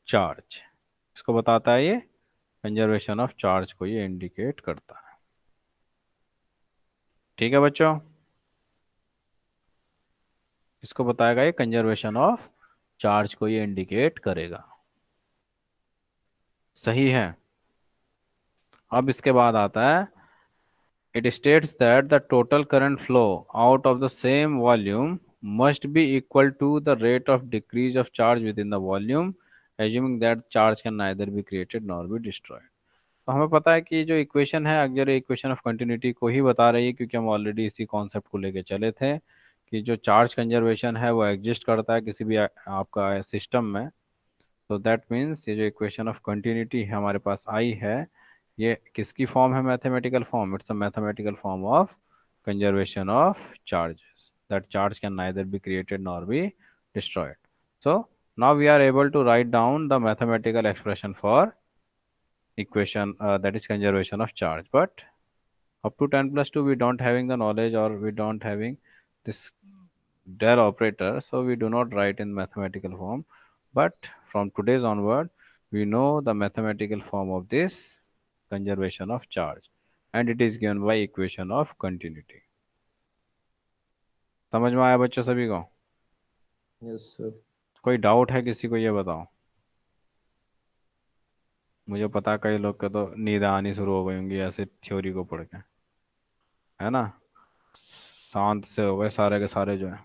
charge. इसको बताता है ये, कंजर्वेशन ऑफ चार्ज को ये इंडिकेट करता है। ठीक है बच्चों, इसको बताएगा ये, कंजर्वेशन ऑफ चार्ज को ये इंडिकेट करेगा। सही है। अब इसके बाद आता है, it states that the total current flow out of the same volume must be equal to the rate of decrease of charge within the volume, assuming that charge can neither be created nor be destroyed. तो हमें पता है कि जो equation है auxiliary equation of continuity को ही बता रही है, क्योंकि हम ऑलरेडी इसी कॉन्सेप्ट को लेके चले थे कि जो चार्ज कंजर्वेशन है वो एग्जिस्ट करता है किसी भी आपका सिस्टम में। तो दैट मीन्स ये जो इक्वेशन ऑफ कंटिन्यूटी हमारे पास आई है, ये किसकी फॉर्म है? Mathematical form. It's a mathematical form of conservation of charges, that charge can neither be created nor be destroyed. So now we are able to write down the mathematical expression for equation that is conservation of charge. But up to 10 plus 2 we don't having the knowledge, or we don't having this del operator, so we do not write in mathematical form. But from today's onward we know the mathematical form of this conservation of charge, and it is given by equation of continuity. समझ में आया बच्चों सभी को? Yes, sir. कोई doubt है किसी को? ये बताओ। मुझे पता है कई लोग के तो नींद आनी शुरू हो गई होंगी ऐसे थ्योरी को पढ़ के, है ना? शांत से हो गए सारे के सारे जो है।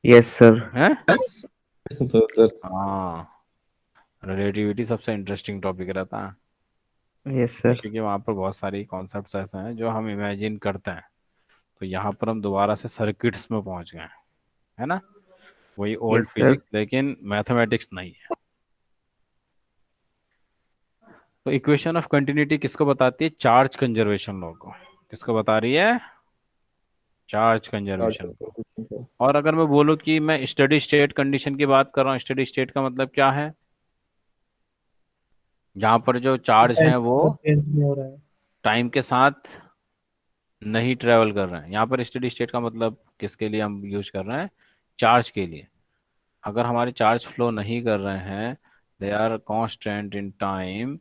Yes sir. हैं? No, sir. हाँ, रिलेटिविटी सबसे इंटरेस्टिंग टॉपिक रहता है, यस सर। क्योंकि वहाँ पर बहुत सारी कॉन्सेप्ट्स ऐसे हैं जो हम इमेजिन करते हैं। तो यहाँ पर हम दोबारा से सर्किट्स में पहुँच गए हैं, है ना? वही ओल्ड Yes, sir. फिजिक्स, लेकिन मैथमेटिक्स नहीं है। तो इक्वेशन ऑफ कंटिन्यूटी किसको बताती है? चार्ज कंजर्वेशन लॉ को। किसको बता रही है? चार्ज कंजर्वेशन को। और अगर मैं बोलूँ कि मैं स्टडी स्टेट कंडीशन की बात कर रहा हूँ, स्टडी स्टेट का मतलब क्या है? जहाँ पर जो चार्ज हैं वो चेंज नहीं हो रहा है। टाइम के साथ नहीं ट्रेवल कर रहे हैं। यहाँ पर स्टडी स्टेट का मतलब किसके लिए हम यूज कर रहे हैं? चार्ज के लिए। अगर हमारे चार्ज फ्लो नहीं कर रहे हैं, they are constant in time,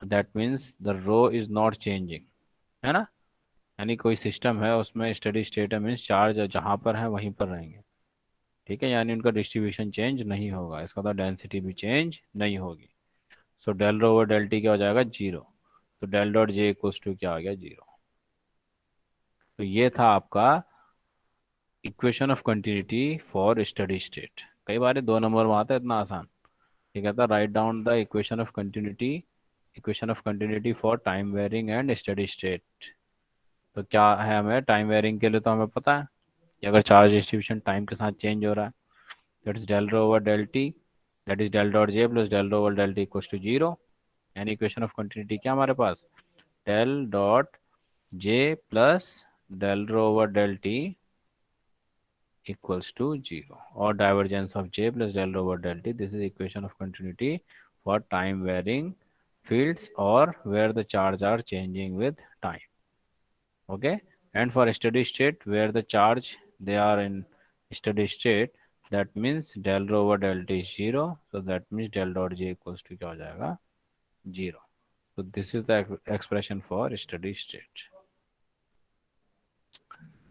that means the rho is not changing, है ना? यानी कोई सिस्टम है उसमें स्टडी स्टेट है, मीन्स चार्ज जहाँ पर है वहीं पर रहेंगे। ठीक है, यानी उनका डिस्ट्रीब्यूशन चेंज नहीं होगा, इसका मतलब डेंसिटी भी चेंज नहीं होगी। So del rho over del T क्या हो जाएगा? 0। तो del dot J equals to क्या आ गया? 0। तो ये था आपका equation of continuity for steady state. कई बार 2 नंबर में आता है, इतना आसान। ये कहता है write down the equation of continuity, equation of continuity for time varying and steady state. तो क्या है? हमें टाइम वेरिंग के लिए तो हमें पता है कि अगर चार्ज डिस्ट्रीब्यूशन टाइम के साथ चेंज हो रहा है, that is del rho over del T, that is del dot J plus del rho over del T equals to 0। यानी इक्वेशन ऑफ कंटिन्यूटी क्या हमारे पास? Del dot J plus del rho over del T equals to 0, or divergence of j plus del rho over del t. This is equation of continuity for time varying fields or where the charge are changing with time. Okay, and for steady state where the charge they are in steady state, that means del rho over del t is 0, so that means del dot j equals to क्या हो जाएगा? 0. So this is the expression for steady state.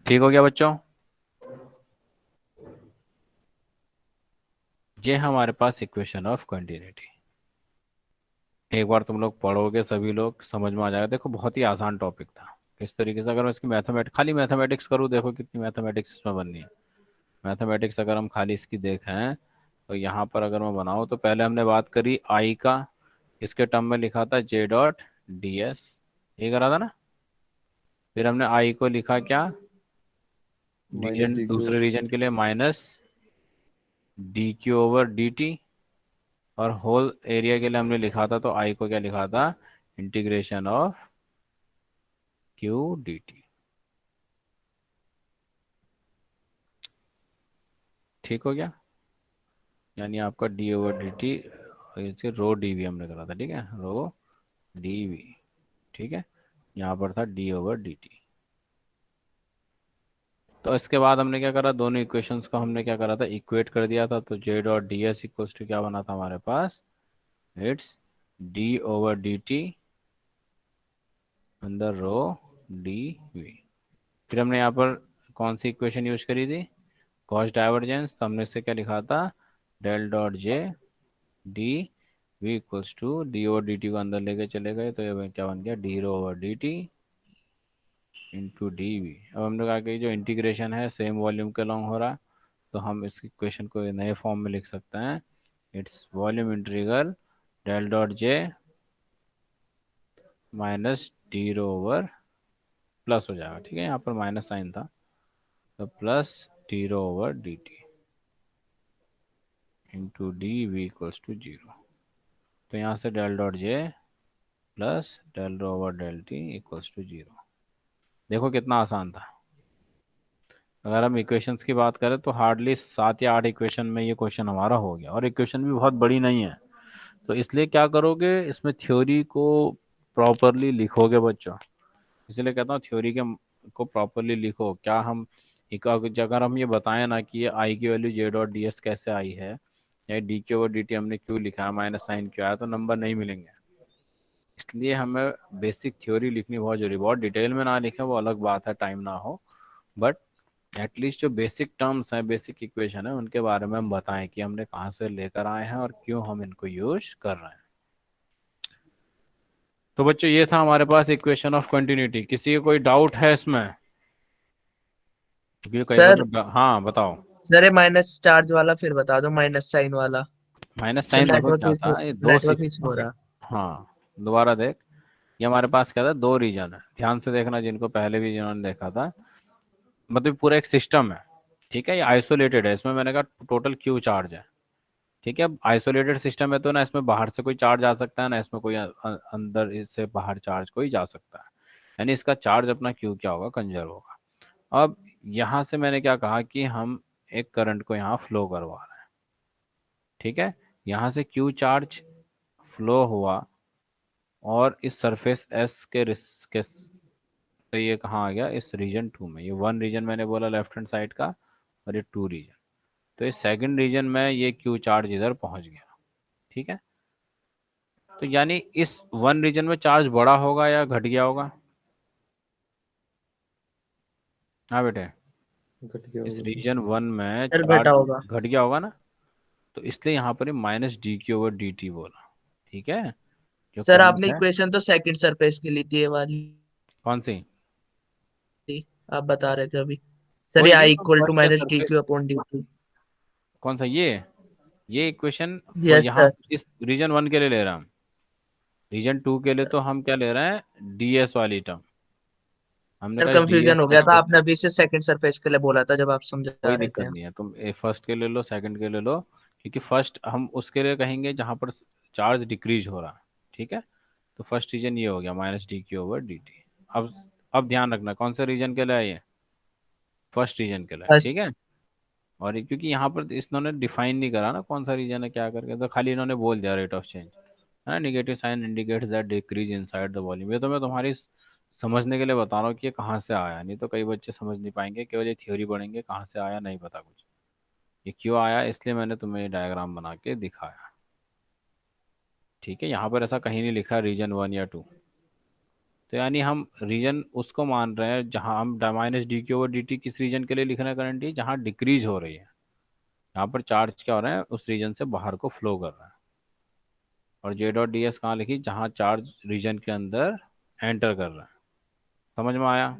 ठीक हो गया बच्चों? ये हमारे पास equation of continuity. एक बार तुम लोग पढ़ोगे सभी लोग समझ में आ जाएगा। देखो बहुत ही आसान टॉपिक था। किस तरीके से अगर मैं इसकी खाली मैथमेटिक्स करूँ, देखो कितनी मैथमेटिक्स इसमें बननी है। मैथमेटिक्स अगर हम खाली इसकी देखें तो यहाँ पर अगर मैं बनाऊँ तो पहले हमने बात करी आई का, इसके टर्म में लिखा था जे डॉट डी एस, ये करा था ना। फिर हमने आई को लिखा क्या? रीजन, दूसरे रीजन के लिए minus D Q over D T, और होल एरिया के लिए हमने लिखा था, तो आई को क्या लिखा था? Integration of Q D T. ठीक हो गया? यानी आपका D over D T, rho D V हमने करा था, ठीक है, रो डी वी। ठीक है, यहाँ पर था d/dt। तो इसके बाद हमने क्या करा, दोनों इक्वेशंस को हमने क्या करा था, इक्वेट कर दिया था। तो j.ds इक्वल्स टू क्या बना था हमारे पास, इट्स d/dt अंदर रो dv। फिर हमने यहाँ पर कौन सी इक्वेशन यूज करी थी, गॉस डाइवर्जेंस। तो हमने इससे क्या लिखा था, del dot J D V equals to d/dt को अंदर लेके चले गए, तो ये क्या बन गया, d/dt इंटू डी वी। अब हमने कहा कि जो इंटीग्रेशन है सेम वॉल्यूम के लॉन्ग हो रहा है, तो हम इस इक्वेशन को नए फॉर्म में लिख सकते हैं, it's volume integral del dot J minus D rho over, plus हो जाएगा, ठीक है, यहाँ पर माइनस साइन था, तो plus D rho over D T into D V equals to zero. तो यहाँ से del dot J plus del rho over del T equals to zero. देखो कितना आसान था। अगर हम इक्वेशंस की बात करें तो हार्डली 7 या 8 इक्वेशन में ये क्वेश्चन हमारा हो गया, और इक्वेशन भी बहुत बड़ी नहीं है। तो इसलिए क्या करोगे, इसमें थ्योरी को प्रॉपरली लिखोगे बच्चों। इसलिए कहता हूँ थ्योरी के को प्रॉपरली लिखो। क्या हम अगर हम ये बताएं ना कि ये आई की वैल्यू j.ds कैसे आई है, या d/dt हमने क्यों लिखा है, माइनस साइन क्यों आया, तो नंबर नहीं मिलेंगे। इसलिए हमें बेसिक थ्योरी लिखनी बहुत जरूरी। बहुत डिटेल में ना लिखें वो अलग बात है, टाइम ना हो, बट एटलीस्ट जो बेसिक टर्म्स हैं, बेसिक इक्वेशन है, उनके बारे में हम बताएं कि हमने कहाँ से लेकर आए हैं और क्यों हम इनको यूज कर रहे हैं। तो बच्चों ये था हमारे पास इक्वेशन ऑफ कंटिन्यूटी। किसी को कोई डाउट है इसमें, क्योंकि कई बार सर हाँ बताओ। सर ये माइनस चार्ज वाला फिर बता दो, माइनस साइन वाला। माइनस सर साइन देखो नेटवर्क क्या इशू, था, ये दो नेटवर्क सिक्स, इशू हो रहा। हाँ दोबारा देख, ये हमारे पास क्या था, दो रीजन है, ध्यान से देखना जिनको पहले भी जिन्होंने देखा था। मतलब पूरा एक सिस्टम है, ठीक है, ये आइसोलेटेड है, इसमें मैंने कहा टोटल क्यू चार्ज है, ठीक है। अब आइसोलेटेड सिस्टम है तो ना इसमें बाहर से कोई चार्ज आ सकता है, ना इसमें कोई अंदर इससे बाहर चार्ज कोई जा सकता है, यानी इसका चार्ज अपना क्यू क्या होगा, कंजर्व होगा। अब यहाँ से मैंने क्या कहा कि हम एक करंट को यहाँ फ्लो करवा रहे हैं, ठीक है। यहाँ से क्यू चार्ज फ्लो हुआ और इस सरफेस एस के तो ये कहाँ आ गया, इस रीजन 2 में। ये 1 रीजन मैंने बोला लेफ्ट हैंड साइड का, और ये 2 रीजन, तो इस सेकंड रीजन में ये क्यू चार्ज इधर पहुंच गया, ठीक है। तो यानी इस 1 रीजन में चार्ज बड़ा होगा या घट गया होगा, हाँ बेटे, घट गया इस होगा सर। रीजन 1 में सर घटा चार्ज होगा। घट गया होगा ना। तो इसलिए यहाँ पर minus D Q over D T बोला, ठीक है, जो सर करंट आपने है। इक्वेशन तो सेकंड सरफेस की ली थी, ये वाली कौन सी, आप बता रहे थे अभी। सर ये वही है आई तो इक्वल टू फर्स्ट के minus D surface. Q upon D two. कौन सा, ये इक्वेशन यस यहाँ सर। इस रीजन 1 के लिए ले रहा हूँ। रीजन 2 के लिए तो हम क्या ले रहे हैं, डीएस वाली टर्म। हमने सर कहा डीएस कंफ्यूजन हो गया था, कैसे, आपने अभी से सेकंड सरफेस के लिए बोला था जब आप समझा कोई रहे दिक्कत थे। नहीं है, तुम फर्स्ट के ले लो, सेकंड के ले लो, क्योंकि फर्स्ट हम उसके लिए कहेंगे जहाँ पर चार्ज डिक्रीज हो रहा है, ठीक है। तो फर्स्ट रीजन ये हो गया minus D Q over D T. अब ध्यान रखना कौन से रीजन के लिए है ये, फर्स्ट रीजन के लिए, फर्स्ट। ठीक है। और क्योंकि यहाँ पर इन्होंने डिफाइन नहीं करा ना कौन सा रीजन है क्या करके, तो खाली इन्होंने बोल दिया रेट ऑफ चेंज है ना, negative sign indicates that decrease inside the volume. ये तो मैं तुम्हारी समझने के लिए बता रहा हूँ कि ये कहाँ से आया, नहीं तो कई बच्चे समझ नहीं पाएंगे, केवल ये थ्योरी पढ़ेंगे, कहाँ से आया नहीं पता कुछ। ये क्यों आया, इसलिए मैंने तुम्हें ये डायग्राम बना के दिखाया, ठीक है। यहाँ पर ऐसा कहीं नहीं लिखा रीजन 1 या 2। तो यानी हम रीजन उसको मान रहे हैं जहाँ हम minus D Q over D T किस रीजन के लिए लिख रहे हैं करंटली, जहाँ डिक्रीज हो रही है, यहाँ पर चार्ज क्या हो रहा है, उस रीजन से बाहर को फ्लो कर रहा है। और जे डॉट डी एस कहाँ लिखी, जहाँ चार्ज रीजन के अंदर एंटर कर रहा है। समझ में आया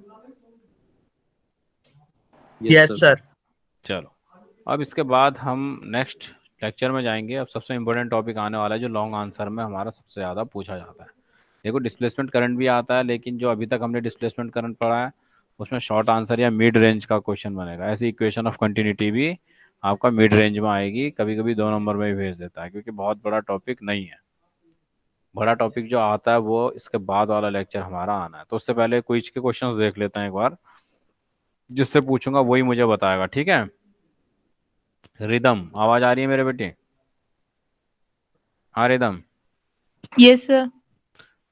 ये यस सब। सर। चलो, अब इसके बाद हम नेक्स्ट लेक्चर में जाएंगे। अब सबसे इम्पोर्टेंट टॉपिक आने वाला है जो लॉन्ग आंसर में हमारा सबसे ज़्यादा पूछा जाता है। देखो डिस्प्लेसमेंट करंट भी आता है, लेकिन जो अभी तक हमने डिस्प्लेसमेंट करंट पढ़ा है उसमें शॉर्ट आंसर या मिड रेंज का क्वेश्चन बनेगा। ऐसी इक्वेशन ऑफ कंटिन्यूटी भी आपका मिड रेंज में आएगी, कभी कभी 2 नंबर में भी भेज देता है, क्योंकि बहुत बड़ा टॉपिक नहीं है। बड़ा टॉपिक जो आता है वो इसके बाद वाला लेक्चर हमारा आना है। तो उससे पहले क्विज के क्वेश्चंस देख लेते हैं एक बार, जिससे पूछूंगा वही मुझे बताएगा, ठीक है। रिदम, आवाज आ रही है मेरे बेटे, हाँ रिदम, यस सर।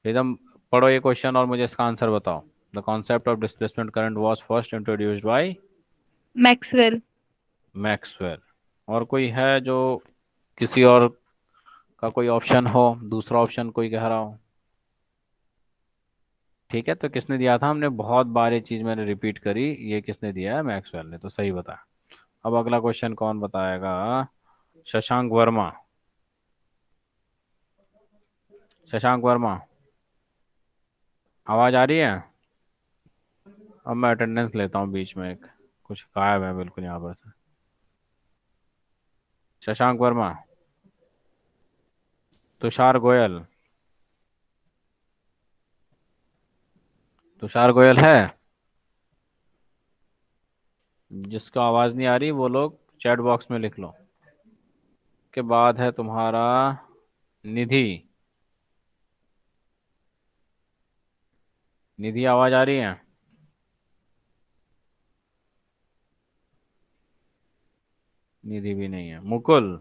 रिदम पढ़ो ये क्वेश्चन और मुझे इसका आंसर बताओ। The concept of displacement current was first introduced by Maxwell. Maxwell. और कोई है जो किसी और का कोई ऑप्शन हो, दूसरा ऑप्शन कोई कह रहा हो? ठीक है, तो किसने दिया था? हमने बहुत बार ये चीज मैंने रिपीट करी, ये किसने दिया है? मैक्सवेल ने। तो सही बताया। अब अगला क्वेश्चन कौन बताएगा? शशांक वर्मा। शशांक वर्मा, आवाज आ रही है? अब मैं अटेंडेंस लेता हूँ बीच में, एक कुछ गायब है बिल्कुल यहाँ पर से। शशांक वर्मा। तुषार गोयल। तुषार गोयल है? जिसको आवाज नहीं आ रही वो लोग चैट बॉक्स में लिख लो। के बाद है तुम्हारा निधि। निधि, आवाज आ रही है? निधि भी नहीं है। मुकुल।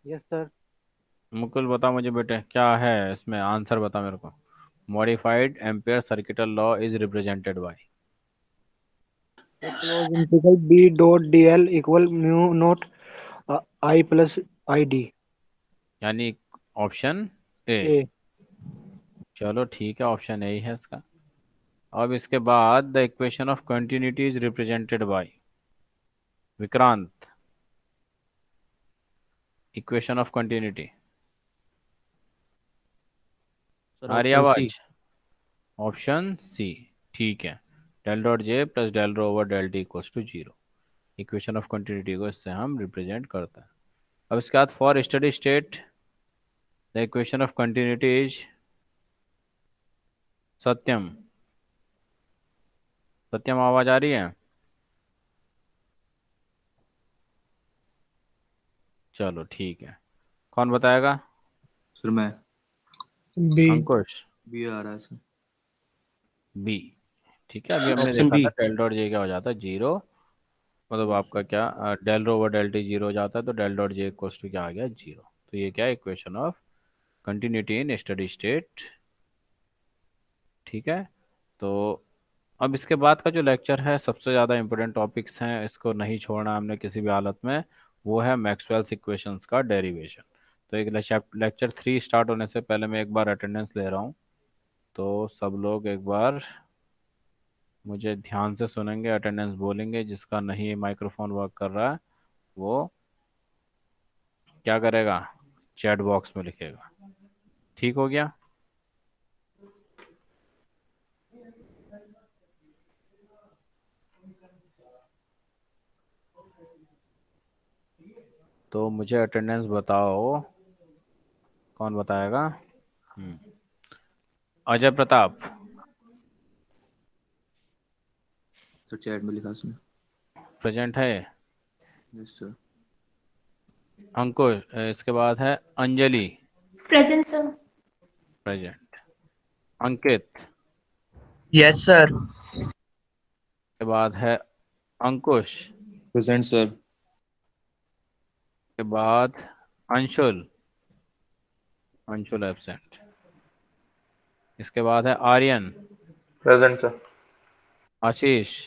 Yes sir. मुकुल बता मुझे बेटे, क्या है इसमें आंसर? बता मेरे को। Modified Ampere circuital law is represented by. Closed integral B dot D L equal mu not I plus I D. यानी ऑप्शन ए। ए। चलो ठीक है, ऑप्शन ए ही है इसका। अब इसके बाद the equation of continuity is represented by. Vikrant, equation of continuity. Sir आ रही ऑप्शन सी। आवाज? Option C. ठीक है। Del dot J plus del rho over del T equals to zero. Equation of continuity को इससे हम रिप्रेजेंट करते हैं। अब इसके बाद for steady state the equation of continuity is Satyam. Satyam, आवाज आ रही है? चलो ठीक है, कौन बताएगा? सर मैं बी। अंकुश। भी आ रहा है सर। बी। ठीक है, अभी हमने ऑप्शन देखा बी। था डेल डॉट जे क्या हो जाता है? जीरो। मतलब आपका क्या, del rho over del t zero हो जाता है, तो del dot J equals to क्या आ गया? जीरो। तो ये क्या है? Equation of continuity in steady state. ठीक है। तो अब इसके बाद का जो लेक्चर है, सबसे ज़्यादा इंपॉर्टेंट टॉपिक्स हैं, इसको नहीं छोड़ना हमने किसी भी हालत में। वो है मैक्सवेल्स इक्वेशंस का डेरिवेशन। तो एक लेक्चर 3 स्टार्ट होने से पहले मैं एक बार अटेंडेंस ले रहा हूँ, तो सब लोग एक बार मुझे ध्यान से सुनेंगे, अटेंडेंस बोलेंगे। जिसका नहीं माइक्रोफोन वर्क कर रहा है वो क्या करेगा? चैट बॉक्स में लिखेगा। ठीक हो गया? तो मुझे अटेंडेंस बताओ, कौन बताएगा? अजय प्रताप तो चैट में लिखा उसने। प्रेजेंट है? Yes sir. अंकुश, इसके बाद है Anjali. Present sir. Present. Ankit. Yes sir. के बाद है अंकुश। Present sir. के बाद अंशुल। अंशुल एब्सेंट। इसके बाद है Aryan. Present sir. Ashish.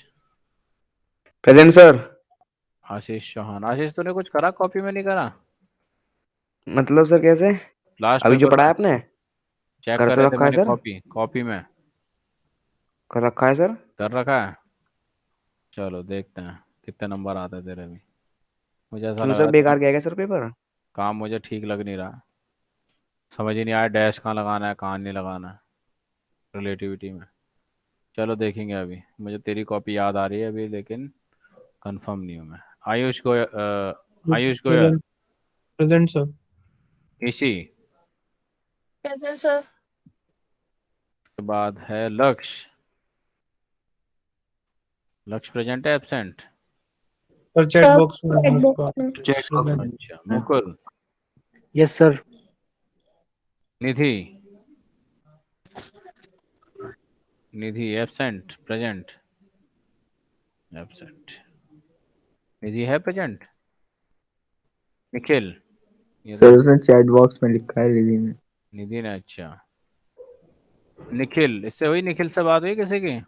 Present sir. Ashish Chauhan. Ashish, तूने कुछ करा? कॉपी में नहीं करा? मतलब सर कैसे? लास्ट अभी जो पेपर पढ़ा है में आपने चेक कर कर तो रहे थे रखा है मैंने, सर। कॉपी कॉपी में कर रखा है सर। कर रखा है। चलो देखते हैं कितने नंबर आते हैं तेरे भी। मुझे ऐसा क्यों लग सर, रहा है बेकार गया क्या सर पेपर? काम मुझे ठीक लग नहीं रहा। समझ ही नहीं आया डैश कहाँ लगाना है, कहाँ नहीं लगाना है रिलेटिविटी में। चलो देखेंगे। अभी मुझे तेरी कॉपी याद आ रही है अभी, लेकिन कंफर्म नहीं हूँ मैं। Ayush Goyal. Ayush Goyal. Present. Present sir. Ishi. Present sir. के बाद है लक्ष्य। लक्ष्य प्रेजेंट है एब्सेंट? सर चैट सब बॉक्स में है चैट उसका। बॉक्स में। Chat box present. में अच्छा। Mukul. Yes sir. Nidhi. Nidhi absent present? Absent. Nidhi है प्रेजेंट? निखिल, ये सर देख। उसने चैट बॉक्स में लिखा है रिधि ने। निधि ने? अच्छा। निखिल, इससे हुई, निखिल से बात हुई किसी की?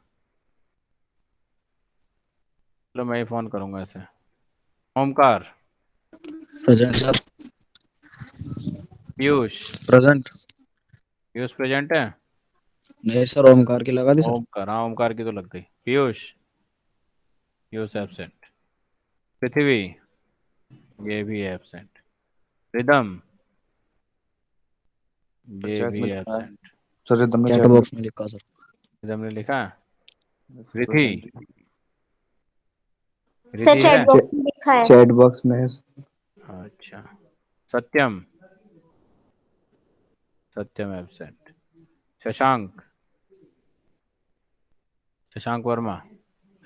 चलो मैं ही फोन करूंगा इसे। Omkar. Present sir. Piyush. Present. Piyush present है? नहीं सर, ओमकार की लगा दी सर। ओमकार, हाँ ओमकार की तो लग गई। पीयूष, पीयूष एब्सेंट। पृथ्वी, ये भी एब्सेंट। रिदम, सर ये चैट भी में लिखा है। एब्सेंट। सर रिदम ने चैट चैट में बॉक्स में लिखा सर। रिदम ने लिखा। Sir Rithi, present। Sir Rithi chat है? बॉक्स में लिखा है। चैट बॉक्स में है। अच्छा। Satyam, Satyam absent. Shashank, Shashank Verma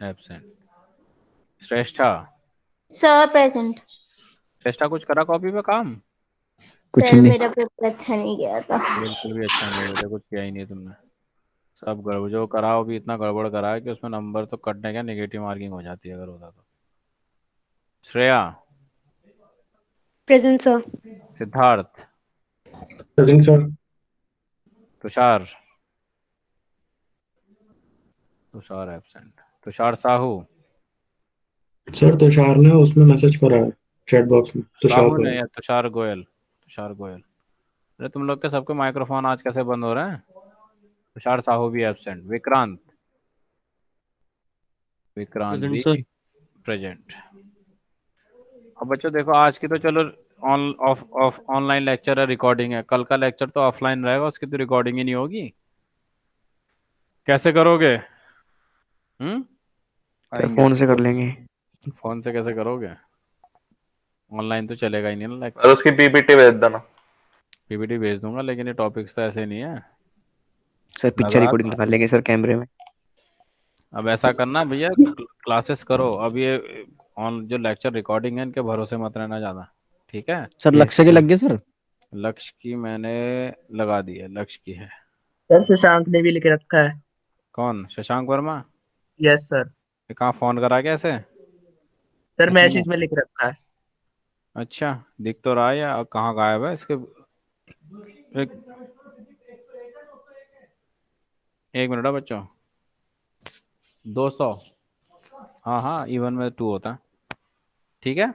absent. Shreshtha, sir present. Shreshtha कुछ करा कॉपी पे काम? कुछ सर नहीं। मेरा पेपर अच्छा नहीं गया था। बिल्कुल भी अच्छा नहीं है बेटा, कुछ किया ही नहीं तुमने। सब गड़बड़ जो कराओ भी, इतना गड़बड़ करा है कि उसमें नंबर तो कटने का, नेगेटिव मार्किंग हो जाती है अगर होता तो। Shreya. Present sir. Siddharth. Present sir. Tushar, Tushar absent. Tushar Sahu. Sir Tushar ने उसमें मैसेज करा है चैट बॉक्स में, तुषार साहू को। ने या तुषार गोयल? तुषार गोयल। अरे तुम लोग के सबके माइक्रोफोन आज कैसे बंद हो रहे हैं? तुषार साहू भी एब्सेंट। विक्रांत, विक्रांत प्रेजेंट भी सर। प्रेजेंट। अब बच्चों देखो, आज की तो चलो on off of online lecture है, रिकॉर्डिंग है। कल का लेक्चर तो ऑफलाइन रहेगा, उसकी तो रिकॉर्डिंग ही नहीं होगी। कैसे करोगे? हम्म? सर आएंगे फोन सर से कर वो। लेंगे। फोन से कैसे करोगे? ऑनलाइन तो चलेगा ही नहीं ना और लेक्चर। उसकी पीपीटी भेज देना। पीपीटी भेज दूंगा, लेकिन ये टॉपिक्स तो ऐसे नहीं है। सर लग पिक्चर रहा रिकॉर्डिंग था। दिखा लेंगे सर कैमरे में। अब ऐसा करना भैया, क्लासेस करो अब। ये ऑन जो लेक्चर रिकॉर्डिंग है, इनके भरोसे मत रहना ज्यादा। ठीक है? सर लक्ष्य के सर। लग गए सर। लक्ष्य की मैंने लगा दी है, लक्ष्य की है। सर शशांक ने भी लिख रखा है। कौन? शशांक वर्मा? Yes sir. ये कहाँ फोन करा कैसे? सर किसने? मैसेज में लिख रखा है। अच्छा, दिख तो रहा है या कहाँ गायब है इसके? एक, एक मिनट है बच्चों। 200। हाँ हाँ, इवन में 2 होता है। ठीक है।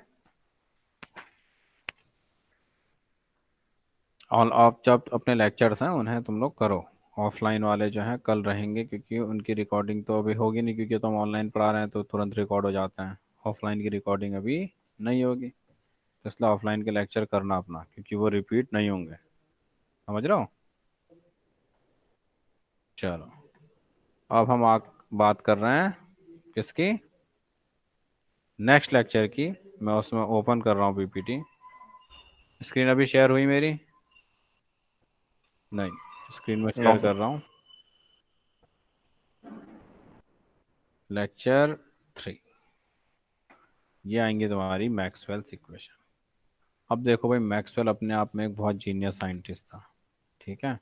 और आप जब अपने लेक्चर्स हैं उन्हें तुम लोग करो। ऑफलाइन वाले जो हैं कल रहेंगे, क्योंकि उनकी रिकॉर्डिंग तो अभी होगी नहीं, क्योंकि तुम ऑनलाइन पढ़ा रहे हैं तो तुरंत रिकॉर्ड हो जाता है। ऑफलाइन की रिकॉर्डिंग अभी नहीं होगी, तो इसलिए ऑफलाइन के लेक्चर करना अपना, क्योंकि वो रिपीट नहीं होंगे। समझ रहे हो? चलो, अब हम बात कर रहे हैं किसकी? नेक्स्ट लेक्चर की। मैं उसमें ओपन कर रहा हूँ पीपीटी। स्क्रीन अभी शेयर हुई मेरी? नहीं, स्क्रीन में शेयर कर रहा हूँ। लेक्चर 3, ये आएंगी तुम्हारी मैक्सवेल्स इक्वेशन। अब देखो भाई, मैक्सवेल अपने आप में एक बहुत जीनियस साइंटिस्ट था। ठीक है?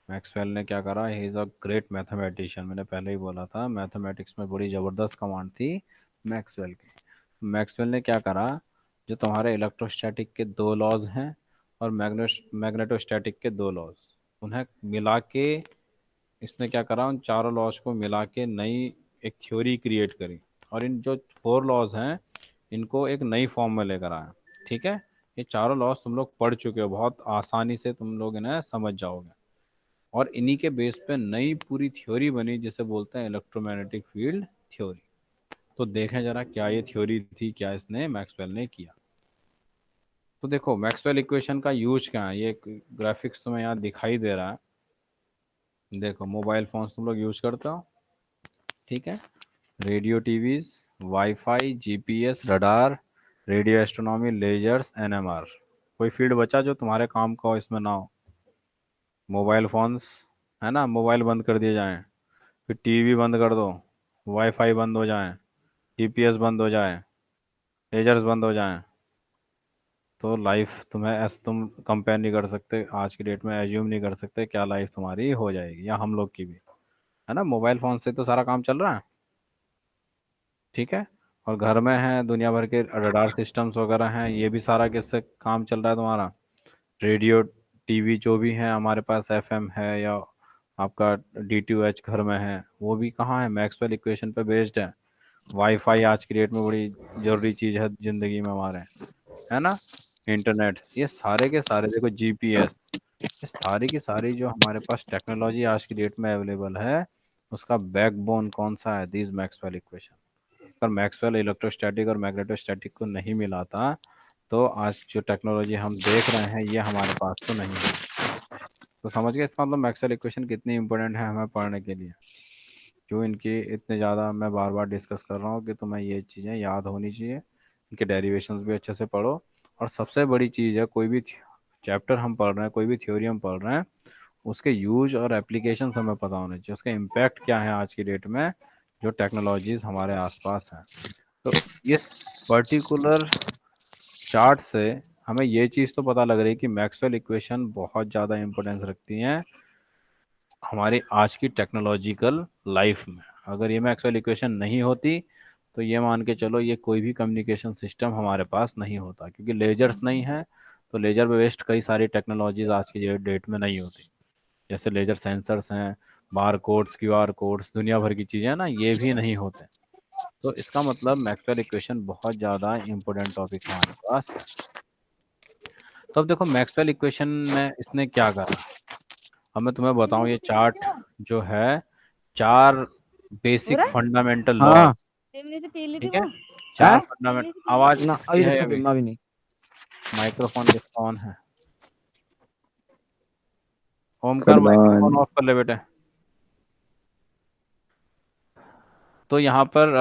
मैक्सवेल ने क्या करा, he is a great mathematician. मैंने पहले ही बोला था, मैथमेटिक्स में बड़ी ज़बरदस्त कमांड थी मैक्सवेल की। मैक्सवेल ने क्या करा, जो तुम्हारे इलेक्ट्रोस्टैटिक के 2 लॉज हैं और मैग्नेटोस्टैटिक के 2 लॉज, उन्हें मिला के इसने क्या करा, उन चारों लॉज को मिला के नई एक थ्योरी क्रिएट करी। और इन जो 4 लॉज हैं, इनको एक नई फॉर्म में लेकर आया। ठीक है? ये चारों लॉज तुम लोग पढ़ चुके हो, बहुत आसानी से तुम लोग इन्हें समझ जाओगे। और इन्हीं के बेस पे नई पूरी थ्योरी बनी, जिसे बोलते हैं इलेक्ट्रोमैग्नेटिक फील्ड थ्योरी। तो देखें जरा क्या ये थ्योरी थी, क्या इसने मैक्सवेल ने किया। तो देखो, मैक्सवेल इक्वेशन का यूज क्या है, ये ग्राफिक्स तुम्हें यहाँ दिखाई दे रहा है। देखो, मोबाइल फोन्स तुम लोग यूज करते हो। ठीक है? Radio TVs, wifi, GPS, radar, radio astronomy, lasers, NMR. कोई फील्ड बचा जो तुम्हारे काम का हो, इसमें ना हो? मोबाइल फोन्स, है ना, मोबाइल बंद कर दिए जाएं, फिर टीवी बंद कर दो, वाईफाई बंद हो जाए, जीपीएस बंद हो जाए, लेजर्स बंद हो जाएं, तो लाइफ तुम्हें ऐसे तुम कंपेयर नहीं कर सकते, आज की डेट में एज्यूम नहीं कर सकते क्या लाइफ तुम्हारी हो जाएगी, या हम लोग की भी। है ना? मोबाइल फोन से तो सारा काम चल रहा है। ठीक है? और घर में है दुनिया भर के रडार सिस्टम्स वगैरह हैं, ये भी सारा किससे काम चल रहा है तुम्हारा? रेडियो टीवी जो भी है हमारे पास, एफएम है या आपका DTOH घर में है, वो भी कहाँ है, मैक्सवेल इक्वेशन पे बेस्ड है। वाईफाई आज की डेट में बड़ी जरूरी चीज़ है जिंदगी में हमारे, है ना। इंटरनेट, ये सारे के सारे, देखो GPS, ये सारी की सारी जो हमारे पास टेक्नोलॉजी आज की डेट में अवेलेबल है, उसका बैकबोन कौन सा है, दिस मैक्सवेल इक्वेशन। अगर मैक्सवेल इलेक्ट्रोस्टैटिक और मैग्नेटोस्टैटिक को नहीं मिला था, तो आज जो टेक्नोलॉजी हम देख रहे हैं ये हमारे पास तो नहीं है। तो समझ गए इसका मतलब मैक्सवेल इक्वेशन कितनी इंपॉर्टेंट है हमें पढ़ने के लिए। क्यों इनकी इतने ज़्यादा मैं बार बार डिस्कस कर रहा हूँ कि तुम्हें ये चीज़ें याद होनी चाहिए, इनके डेरिवेशंस भी अच्छे से पढ़ो। और सबसे बड़ी चीज़ है, कोई भी चैप्टर हम पढ़ रहे हैं, कोई भी थ्योरी हम पढ़ रहे हैं, उसके यूज और एप्लीकेशन हमें पता होने चाहिए, उसका इम्पैक्ट क्या है आज की डेट में जो टेक्नोलॉजीज हमारे आसपास हैं। तो इस पर्टिकुलर चार्ट से हमें ये चीज़ तो पता लग रही है कि मैक्सवेल इक्वेशन बहुत ज़्यादा इम्पोर्टेंस रखती हैं हमारी आज की टेक्नोलॉजिकल लाइफ में। अगर ये मैक्सवेल इक्वेशन नहीं होती तो ये मान के चलो ये कोई भी कम्युनिकेशन सिस्टम हमारे पास नहीं होता, क्योंकि लेजर्स नहीं है तो लेजर बेस्ड कई सारी टेक्नोलॉजीज आज की डेट में नहीं होती। जैसे लेजर सेंसर्स हैं, बार कोड्स, QR कोड्स, दुनिया भर की चीज़ें ना, ये भी नहीं होते। तो इसका मतलब मैक्सवेल इक्वेशन बहुत ज़्यादा इम्पोर्टेंट टॉपिक हमारे पास है। तो अब देखो मैक्सवेल इक्वेशन में इसने क्या करा, अब मैं तुम्हें बताऊं। ये चार्ट जो है, 4 बेसिक फंडामेंटल लॉ, हाँ ठीक है, 4 फंडामेंटल। आवाज ना किसकी अभी है तो अभी, अभी नहीं। माइक्रोफोन किसका ऑन है, ओमकार माइक्रोफोन ऑफ कर ले बेटे। तो यहाँ पर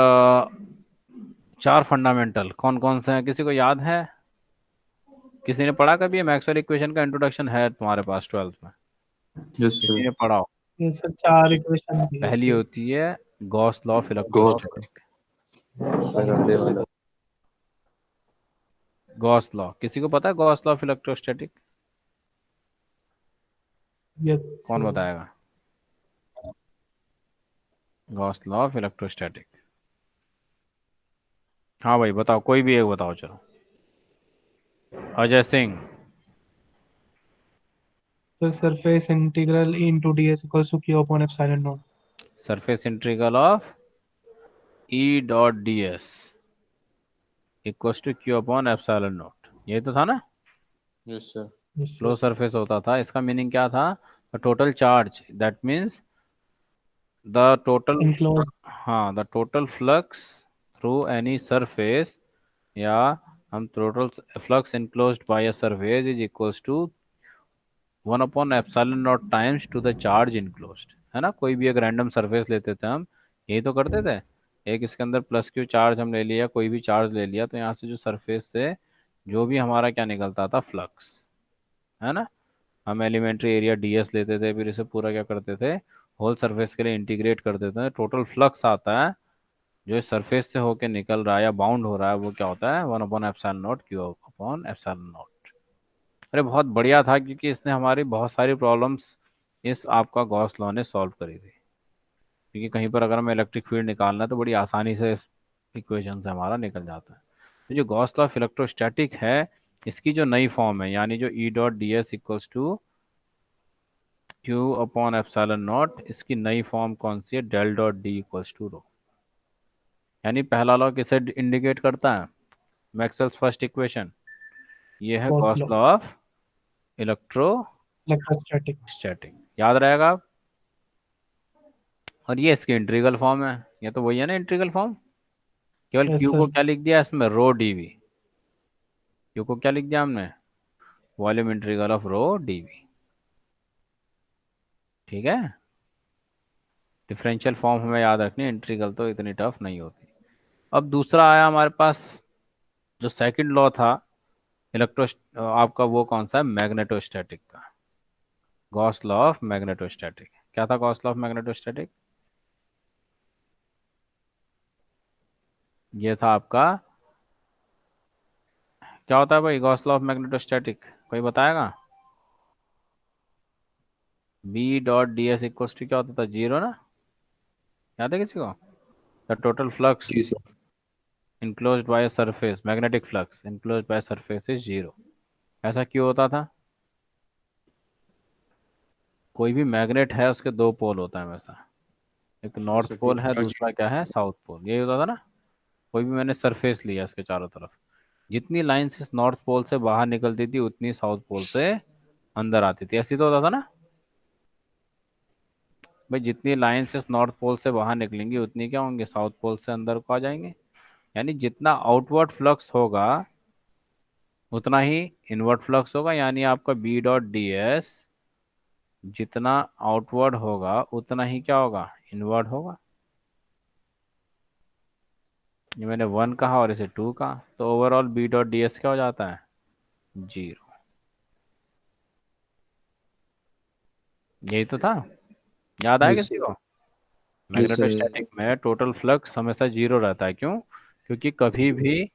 4 फंडामेंटल कौन कौन से हैं, किसी को याद है, किसी ने पढ़ा कभी? मैक्सवेल इक्वेशन का इंट्रोडक्शन है तुम्हारे पास 12th में, यस किसी सर। ने पढ़ा हो? ये सर 4 इक्वेशन थी पहली इसकी। होती है Gauss law of Gauss electrostatic, Gauss law, किसी को पता है Gauss law of electrostatic? Yes कौन बताएगा गॉस लॉ ऑफ इलेक्ट्रोस्टैटिक? हाँ भाई बताओ, कोई भी एक बताओ, चलो। अजय सिंह। तो surface integral into ds equals to q upon epsilon not. Surface integral of E.ds equals to Q upon epsilon not, ये तो था ना। Yes sir. Yes flow sir. Surface होता था, इसका मीनिंग क्या था, total charge, that means the total, enclose. हाँ, the total flux through any surface, या हम total flux enclosed by a surface is equals to 1 upon epsilon not times to the charge enclosed, है ना। कोई भी एक रैंडम सरफेस लेते थे हम, यही तो करते थे, एक इसके अंदर +Q चार्ज हम ले लिया, कोई भी चार्ज ले लिया, तो यहाँ से जो सरफेस से जो भी हमारा क्या निकलता था, फ्लक्स, है ना। हम एलिमेंट्री एरिया DS लेते थे, फिर इसे पूरा क्या करते थे, होल सरफेस के लिए इंटीग्रेट कर देते हैं, टोटल फ्लक्स आता है जो इस सरफेस से होके निकल रहा है या बाउंड हो रहा है, वो क्या होता है, 1 upon epsilon not Q upon epsilon not. अरे बहुत बढ़िया था, क्योंकि इसने हमारी बहुत सारी प्रॉब्लम्स इस आपका गॉस लॉ ने सॉल्व करी थी। क्योंकि कहीं पर अगर हमें इलेक्ट्रिक फील्ड निकालना है तो बड़ी आसानी से इस इक्वेशन से हमारा निकल जाता है। तो जो गॉस लॉ ऑफ इलेक्ट्रोस्टैटिक है, इसकी जो नई फॉर्म है, यानी जो E.ds equals to Q upon epsilon not, इसकी नई फॉर्म कौन सी है, del dot D equals to rho. यानी पहला लॉ किसे इंडिकेट करता है, मैक्सवेल्स फर्स्ट इक्वेशन, ये है Gauss Gauss law law of electrostatic. Electrostatic, याद रहेगा। और ये इसकी इंटीग्रल फॉर्म है, ये तो वही है ना इंटीग्रल फॉर्म, केवल यस Q को सर। क्या लिख दिया इसमें, रो dV। Q को क्या लिख दिया हमने, volume integral of rho dV, ठीक है। डिफरेंशियल फॉर्म हमें याद रखनी है, इंटीग्रल तो इतनी टफ नहीं होती। अब दूसरा आया हमारे पास, जो सेकंड लॉ था इलेक्ट्रो, आपका वो कौन सा है, मैग्नेटोस्टैटिक का, गॉस लॉ ऑफ मैग्नेटोस्टैटिक। क्या था गॉस लॉ ऑफ मैग्नेटोस्टैटिक, ये था आपका, क्या होता है भाई गॉस लॉ ऑफ मैग्नेटोस्टैटिक, कोई बताएगा? B.ds इक्वल्स टू क्या होता था, 0 ना, याद है किसी को? द टोटल फ्लक्स जी sir. enclosed by a surface, magnetic flux enclosed by a surface is 0। ऐसा क्यों होता था? कोई भी मैग्नेट है उसके दो पोल होता है हमेशा, एक नॉर्थ sir, पोल है, अच्छा, दूसरा क्या है, साउथ पोल। यही होता था ना। कोई भी मैंने सरफेस लिया इसके चारों तरफ, जितनी लाइन इस नॉर्थ पोल से बाहर निकलती थी उतनी साउथ पोल से अंदर आती थी। ऐसी तो होता था ना भाई, जितनी लाइंस इस नॉर्थ पोल से बाहर निकलेंगी उतनी क्या होंगे, साउथ पोल से अंदर को आ जाएंगे। यानी जितना आउटवर्ड फ्लक्स होगा उतना ही इनवर्ड फ्लक्स होगा, यानी आपका बी डॉट डी एस जितना आउटवर्ड होगा उतना ही क्या होगा, इनवर्ड होगा। ये मैंने 1 कहा और इसे 2 कहा, तो overall B dot D S क्या हो जाता है, 0। यही तो था, याद आया yes, किसी को। yes, sir, मैग्नेटोस्टैटिक में टोटल फ्लक्स हमेशा 0 रहता है, क्यों, क्योंकि कभी भी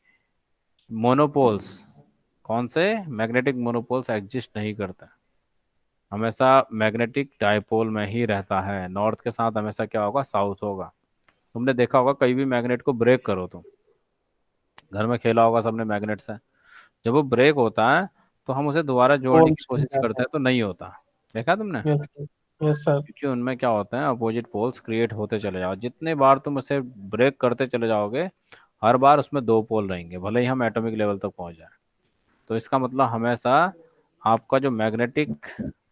मोनोपोल्स, कौन से, मैग्नेटिक मोनोपोल्स एग्जिस्ट नहीं करते। हमेशा मैग्नेटिक डायपोल में ही रहता है। नॉर्थ के साथ हमेशा क्या होगा, साउथ होगा। तुमने देखा होगा कहीं भी मैग्नेट को ब्रेक करो, तुम घर में खेला होगा सबने मैग्नेट से, जब वो ब्रेक होता है तो हम उसे दोबारा जोड़ने की पोल्स में कोशिश जाता करते है। हैं तो नहीं होता। देखा तुमने, यस सर, यस सर। क्योंकि उनमें क्या होता है, अपोजिट पोल्स क्रिएट होते चले जाओ, जितने बार तुम उसे ब्रेक करते चले जाओगे हर बार उसमें दो पोल रहेंगे, भले ही हम एटॉमिक लेवल तक पहुंच जाए। तो इसका मतलब हमेशा आपका जो मैग्नेटिक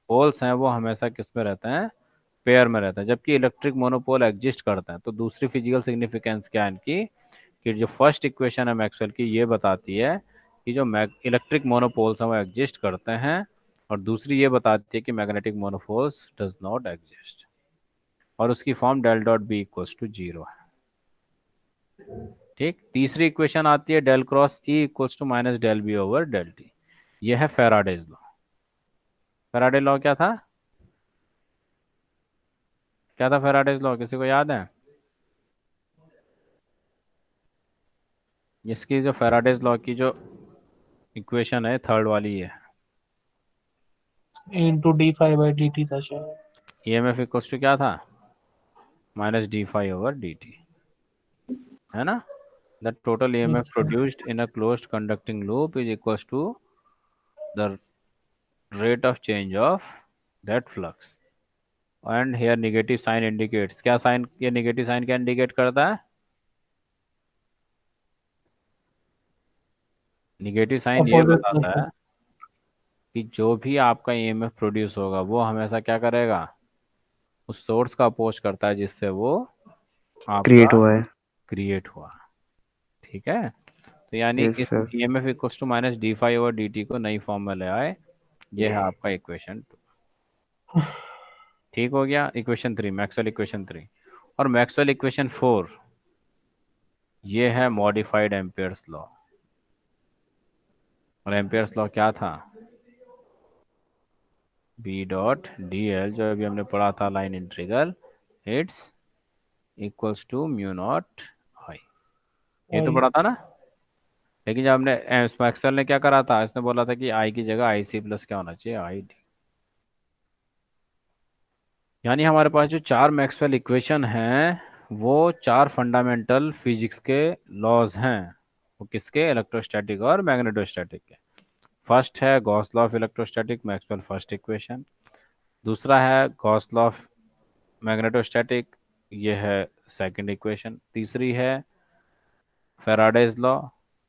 पोल्स हैं वो हमेशा किस में रहते हैं, पेयर में रहते हैं। जबकि इलेक्ट्रिक मोनोपोल एग्जिस्ट करते हैं। तो दूसरी फिजिकल सिग्निफिकेंस क्या है इनकी, कि जो फर्स्ट इक्वेशन है मैक्सवेल की ये बताती है कि जो इलेक्ट्रिक मोनोपोल्स हैं वो एग्जिस्ट करते हैं, और दूसरी ये बताती है कि magnetic monopoles does not exist, और उसकी form del dot B equals to 0 है। ठीक, तीसरी इक्वेशन आती है del cross E equals to minus del B over del t. यह है फैराडेज लॉ। फैराडे लॉ क्या था, क्या था फैराडेज लॉ, किसी को याद है। इसकी जो फैराडेज लॉ की जो इक्वेशन है थर्ड वाली है, into d phi by d t था शायद। ईएमएफ इक्वल्स टू क्या था, minus d phi over D t, है ना। The total EMF yes sir. Produced in a closed conducting loop is equals to the rate of change of that flux, and here negative sign indicates, क्या sign, ये negative sign क्या indicate करता है, negative sign ये opposite बताता है कि जो भी आपका ईएमएफ प्रोड्यूस होगा वो हमेशा क्या करेगा, उस सोर्स का अपोज करता है जिससे वो आपका क्रिएट हुआ है। क्रिएट हुआ। ठीक है, तो यानी यस इस sir. EMF equals to minus d phi और डी टी को नई फॉर्म में ले आए। ये है आपका इक्वेशन 2। ठीक हो गया, इक्वेशन 3, मैक्सवेल इक्वेशन 3। और मैक्सवेल इक्वेशन 4, ये है मॉडिफाइड एम्पियर्स लॉ। और एम्पियर्स लॉ क्या था, बी डॉट डी एल, जो अभी हमने पढ़ा था line integral, it's equals to mu not I, ये तो पढ़ा था ना। लेकिन जब हमने मैक्सवेल ने क्या करा था, इसने बोला था कि आई की जगह आई सी प्लस क्या होना चाहिए, आई डी। यानी हमारे पास जो चार मैक्सवेल इक्वेशन हैं वो चार फंडामेंटल फिजिक्स के लॉज हैं। वो किसके, इलेक्ट्रोस्टैटिक और मैग्नेटोस्टैटिक के। फर्स्ट है Gauss law of electrostatic, Maxwell first equation. दूसरा है गॉस लॉ ऑफ मैग्नेटोस्टैटिक, ये है सेकंड इक्वेशन। तीसरी है फैराडेज लॉ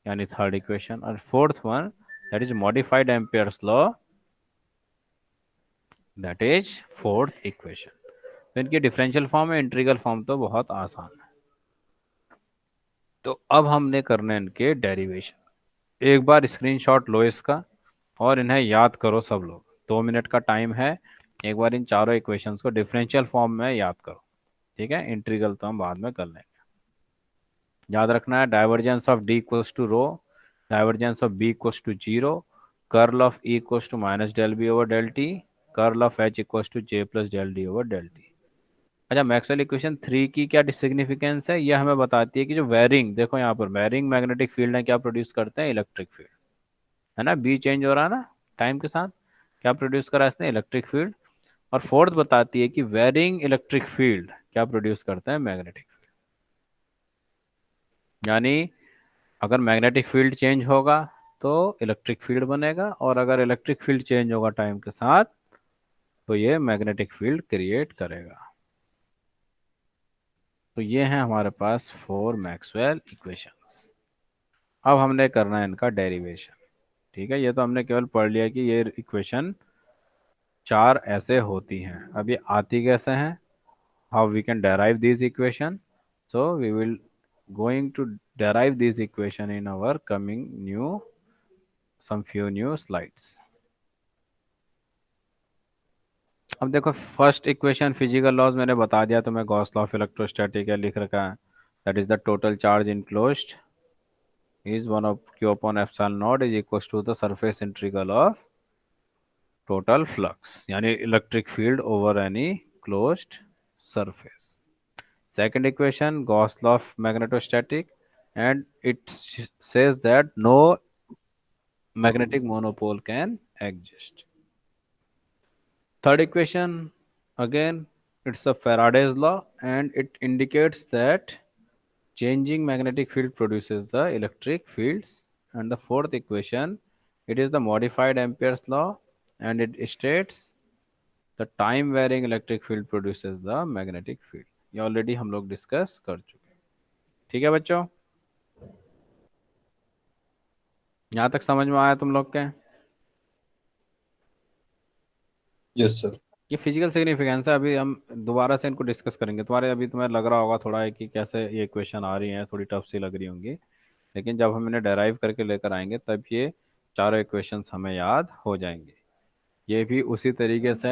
यानी थर्ड इक्वेशन। और fourth one that is modified Ampere's law, that is fourth equation. तो इनकी डिफरेंशियल फॉर्म है, इंटीग्रल फॉर्म तो बहुत आसान है। तो अब हमने करने इनके डेरिवेशन। एक बार स्क्रीनशॉट लो इसका और इन्हें याद करो सब लोग, 2 मिनट का टाइम है। एक बार इन चारों इक्वेशंस को डिफरेंशियल फॉर्म में याद करो। ठीक है, इंटीग्रल तो हम बाद में कर लेंगे। याद रखना है, divergence of D equals to rho, divergence of B equals to 0, curl of E equals to minus del B over del t, curl of H equals to J plus del D over del t. अच्छा, Maxwell equation 3 की क्या significance है, यह हमें बताती है कि जो वेरिंग, देखो यहाँ पर वेरिंग मैग्नेटिक फील्ड है क्या प्रोड्यूस करते हैं, इलेक्ट्रिक फील्ड, है ना। बी चेंज हो रहा है ना टाइम के साथ, क्या प्रोड्यूस करा इसने, इलेक्ट्रिक फील्ड। और फोर्थ बताती है कि वेरिंग इलेक्ट्रिक फील्ड क्या प्रोड्यूस करते हैं, मैग्नेटिक फील्ड। यानी अगर मैग्नेटिक फील्ड चेंज होगा तो इलेक्ट्रिक फील्ड बनेगा, और अगर इलेक्ट्रिक फील्ड चेंज होगा टाइम के साथ तो ये मैग्नेटिक फील्ड क्रिएट करेगा। तो ये है हमारे पास 4 मैक्सवेल इक्वेशंस। अब हमने करना है इनका डेरिवेशन। ठीक है, ये तो हमने केवल पढ़ लिया कि ये इक्वेशन 4 ऐसे होती हैं। अब ये आती कैसे हैं, how we can derive these equation. So we will going to derive these equation in our coming some few new slides. अब देखो, फर्स्ट इक्वेशन फिजिकल लॉज मैंने बता दिया तुम्हें, गॉस लॉ ऑफ इलेक्ट्रोस्टैटिक है लिख रखा है, that is the total charge enclosed is 1 of q upon epsilon naught is equals to the surface integral of total flux, यानी electric field over any closed surface. Second equation, Gauss law of magnetostatic, and it says that no magnetic monopole can exist. Third equation, again, it's a Faraday's law, and it indicates that changing magnetic field produces the electric fields. And the fourth equation, it is the modified Ampere's law, and it states the time varying electric field produces the magnetic field. ये already हम लोग discuss कर चुके हैं। ठीक है बच्चों, यहाँ तक समझ में आया तुम लोग के? Yes sir. ये फिजिकल सिग्निफिकेंस है, अभी हम दोबारा से इनको डिस्कस करेंगे। अभी तुम्हें लग रहा होगा थोड़ा है कि कैसे ये इक्वेशन आ रही हैं, थोड़ी टफ सी लग रही होंगी, लेकिन जब हम इन्हें डेराइव करके लेकर आएंगे तब ये चारों इक्वेशंस हमें याद हो जाएंगे। ये भी उसी तरीके से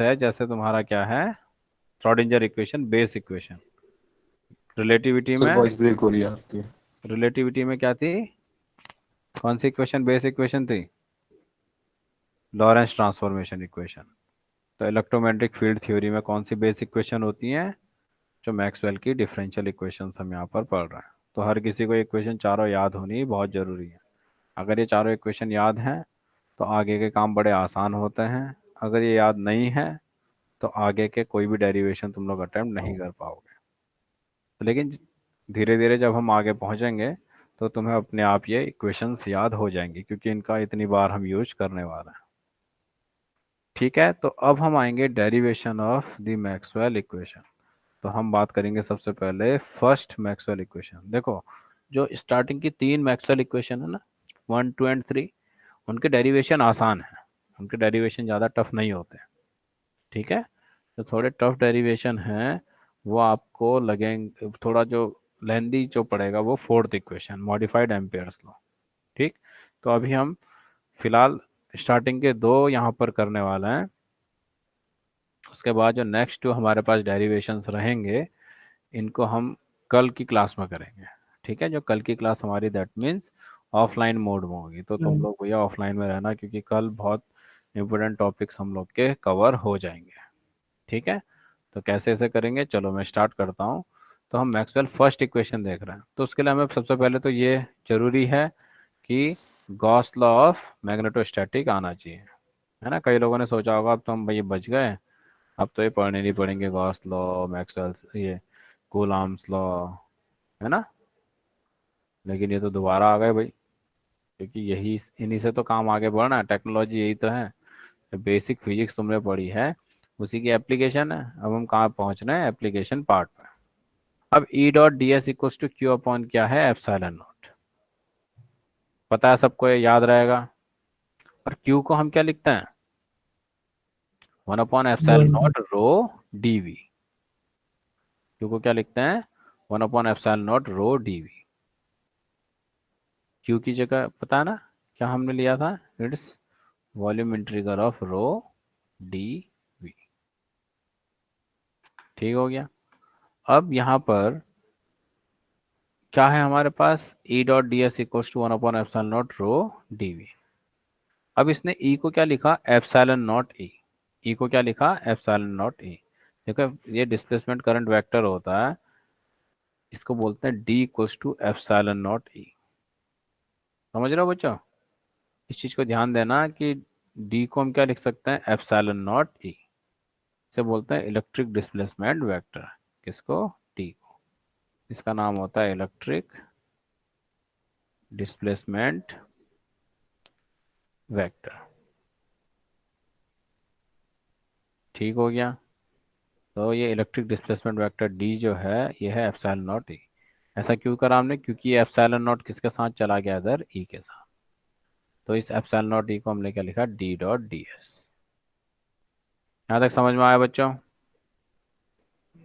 है जैसे तुम्हारा क्या है, Schrodinger equation, base equation. Relativity sir में वॉइस ब्रेक हो रही है आपकी। रिलेटिविटी में क्या थी, कौन सी इक्वेशन बेस इक्वेशन थी? Lorentz transformation equation. तो इलेक्ट्रोमैग्नेटिक फील्ड थ्योरी में कौन सी बेस इक्वेशन होती है? जो मैक्सवेल की डिफरेंशियल इक्वेशंस हम यहाँ पर पढ़ रहे हैं। तो हर किसी को इक्वेशन चारों याद होनी बहुत ज़रूरी है। अगर ये चारों इक्वेशन याद हैं तो आगे के काम बड़े आसान होते हैं। अगर ये याद नहीं है तो आगे के कोई भी डेरिवेशन तुम लोग अटेम्प्ट नहीं कर पाओगे। लेकिन धीरे धीरे जब हम आगे पहुँचेंगे तो तुम्हें अपने आप ये इक्वेशंस याद हो जाएंगी, क्योंकि इनका इतनी बार हम यूज करने वाले हैं। ठीक है, तो अब हम आएंगे derivation of the Maxwell equation. तो हम बात करेंगे सबसे पहले फर्स्ट मैक्सवेल इक्वेशन। देखो, जो स्टार्टिंग की 3 मैक्सवेल इक्वेशन है ना, 1, 2 एंड 3, उनके डेरिवेशन आसान है, उनके डेरिवेशन ज़्यादा टफ नहीं होते। ठीक है, तो थोड़े टफ डेरिवेशन हैं वो आपको लगेंगे, थोड़ा जो लेंदी जो पड़ेगा वो fourth equation, modified Ampere's law. ठीक, तो अभी हम फिलहाल स्टार्टिंग के 2 यहाँ पर करने वाले हैं। उसके बाद जो नेक्स्ट 2 हमारे पास डेरिवेशंस रहेंगे इनको हम कल की क्लास में करेंगे। ठीक है, जो कल की क्लास हमारी दैट मीन्स ऑफलाइन मोड में होगी। तो तुम लोग भैया ऑफलाइन में रहना, क्योंकि कल बहुत इंपॉर्टेंट टॉपिक्स हम लोग के कवर हो जाएंगे। ठीक है, तो कैसे ऐसे करेंगे, चलो मैं स्टार्ट करता हूँ। तो हम मैक्सवेल फर्स्ट इक्वेशन देख रहे हैं, तो उसके लिए हमें सबसे पहले तो ये जरूरी है कि गॉस लॉ ऑफ मैग्नेटोस्टैटिक आना चाहिए, है ना। कई लोगों ने सोचा होगा अब तो हम भैया बच गए, अब तो ये पढ़ने नहीं पड़ेंगे गॉस लॉ, मैक्सवेल्स, ये कूलॉम्स लॉ, है ना। लेकिन ये तो दोबारा आ गए भाई, क्योंकि यही इन्हीं से तो काम आगे बढ़ना है। टेक्नोलॉजी यही तो है, बेसिक फिजिक्स तुमने पढ़ी है उसी की एप्लीकेशन है। अब हम कहाँ पहुँच रहे हैं, एप्लीकेशन पार्ट में। अब E dot D S equals to Q upon क्या है, एप्सिलॉन नॉट। पता है सबको, ये याद रहेगा। और क्यू को हम क्या लिखते हैं, 1 upon epsilon not rho D V. Q को क्या लिखते हैं, 1 upon epsilon not rho D V. Q की जगह पता है ना क्या हमने लिया था, it's volume integral of rho D V. ठीक हो गया। अब यहाँ पर क्या है हमारे पास, E dot D S equals to 1 upon epsilon not rho D V. अब इसने ई को क्या लिखा, एप्सिलॉन नॉट ई। ई को क्या लिखा, एप्सिलॉन नॉट ई। देखो, ये डिस्प्लेसमेंट करंट वेक्टर होता है, इसको बोलते हैं D equals to epsilon not E. समझ रहे हो बच्चों, इस चीज को ध्यान देना कि डी को हम क्या लिख सकते हैं, एप्सिलॉन नॉट ई। इसे बोलते हैं इलेक्ट्रिक डिस्प्लेसमेंट वेक्टर। किसको, डी को। इसका नाम होता है इलेक्ट्रिक डिस्प्लेसमेंट वेक्टर। ठीक हो गया। तो ये इलेक्ट्रिक डिस्प्लेसमेंट वेक्टर डी जो है ये है एप्सिलॉन नॉट ई। ऐसा क्यों करा हमने? क्योंकि ये एप्सिलॉन नॉट किसके साथ चला गया इधर? ई के साथ। तो इस एप्सिलॉन नॉट ई को हमने क्या लिखा? D dot D S. यहाँ तक समझ में आया बच्चों?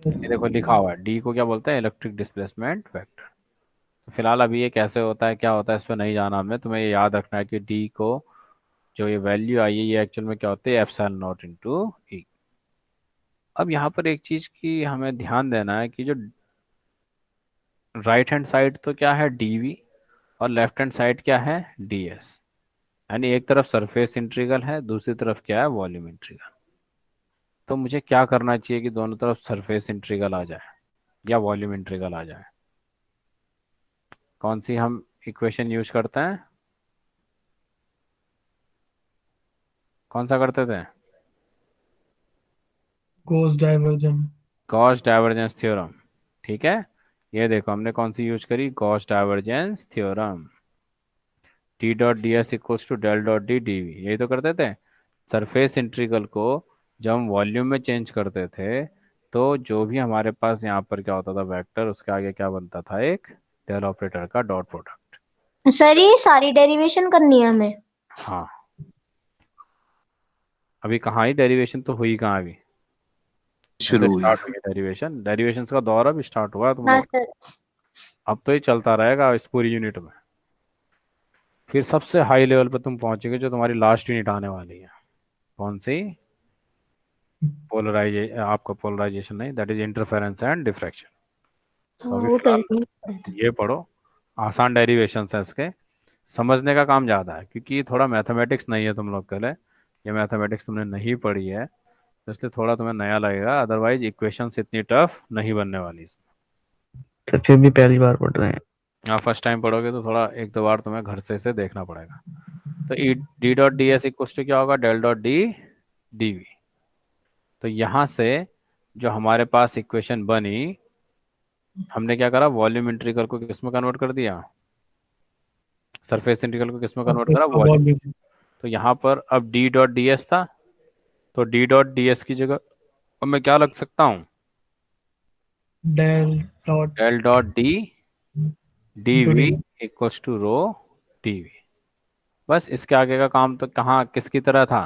ये देखो लिखा हुआ है, डी को क्या बोलते हैं? Electric displacement vector. तो फिलहाल अभी ये कैसे होता है, क्या होता है, इस पर नहीं जाना हमने। तुम्हें ये याद रखना है कि डी को जो ये वैल्यू आई है ये एक्चुअल में क्या होती है? एप्सिलॉन नॉट इंटू ई। अब यहाँ पर एक चीज की हमें ध्यान देना है कि जो राइट हैंड साइड तो क्या है? डीवी, और लेफ्ट हैंड साइड क्या है? डीएस। यानी एक तरफ सरफेस इंटीग्रल है, दूसरी तरफ क्या है? Volume integral. तो मुझे क्या करना चाहिए कि दोनों तरफ सरफेस इंटीग्रल आ जाए या वॉल्यूम इंटीग्रल आ जाए? कौन सी हम इक्वेशन यूज करते हैं? कौन सा करते थे? Gauss divergence. Gauss divergence theorem. ठीक है, ये देखो हमने कौन सी यूज करी? Gauss divergence theorem. T dot D S equals to del dot D D V, यही तो करते थे। सरफेस इंटीग्रल को जब हम वॉल्यूम में चेंज करते थे तो जो भी हमारे पास यहाँ पर क्या होता था वेक्टर, उसके आगे क्या बनता था? एक डेल ऑपरेटर का डॉट प्रोडक्ट। सर ये सारी डेरिवेशन करनी है हमें? हाँ, अभी कहाँ ही डेरिवेशन तो हुई कहाँ अभी? शुरू हुई। स्टार्ट हुई डेरिवेशन, डेरिवेशन का दौर अभी स्टार्ट हुआ है तुम हाँ लोग। सर। अब तो ये चलता रहेगा इस पूरी यूनिट में। फिर सबसे हाई लेवल पे तुम पहुंचोगे जो तुम्हारी लास्ट यूनिट आने वाली है। कौन सी? आपका पोलराइजेशन नहीं, that is interference and diffraction. तो अभी वो फिलहाल 12th में पढ़ा था। ये पढ़ो, आसान डेरिवेशन है इसके। समझने का काम ज़्यादा है क्योंकि थोड़ा मैथमेटिक्स नहीं है तुम लोग के लिए। ये मैथमेटिक्स तुमने नहीं पढ़ी है तो इसलिए थोड़ा तुम्हें नया लगेगा, अदरवाइज इक्वेशंस इतनी टफ नहीं बनने वाली इसमें। तो फिर भी पहली बार पढ़ रहे हैं। आप फर्स्ट टाइम पढ़ोगे तो थोड़ा एक दो बार तुम्हें घर से इसे देखना पड़ेगा। तो E D dot D S equal to क्या होगा? Del dot D D V. तो यहाँ से जो हमारे पास इक्वेशन बनी, हमने क्या करा? वॉल्यूम इंटीग्रल को किस में कन्वर्ट कर दिया? सरफेस इंटीग्रल को किस में कन्वर्ट करा? वॉल्यूम। Volume. तो यहाँ पर अब डी डॉट डी एस था, तो डी डॉट डी एस की जगह अब मैं क्या लग सकता हूँ? Del dot del dot D D into V D. Equals to rho D V. बस इसके आगे का काम तो कहाँ किसकी तरह था?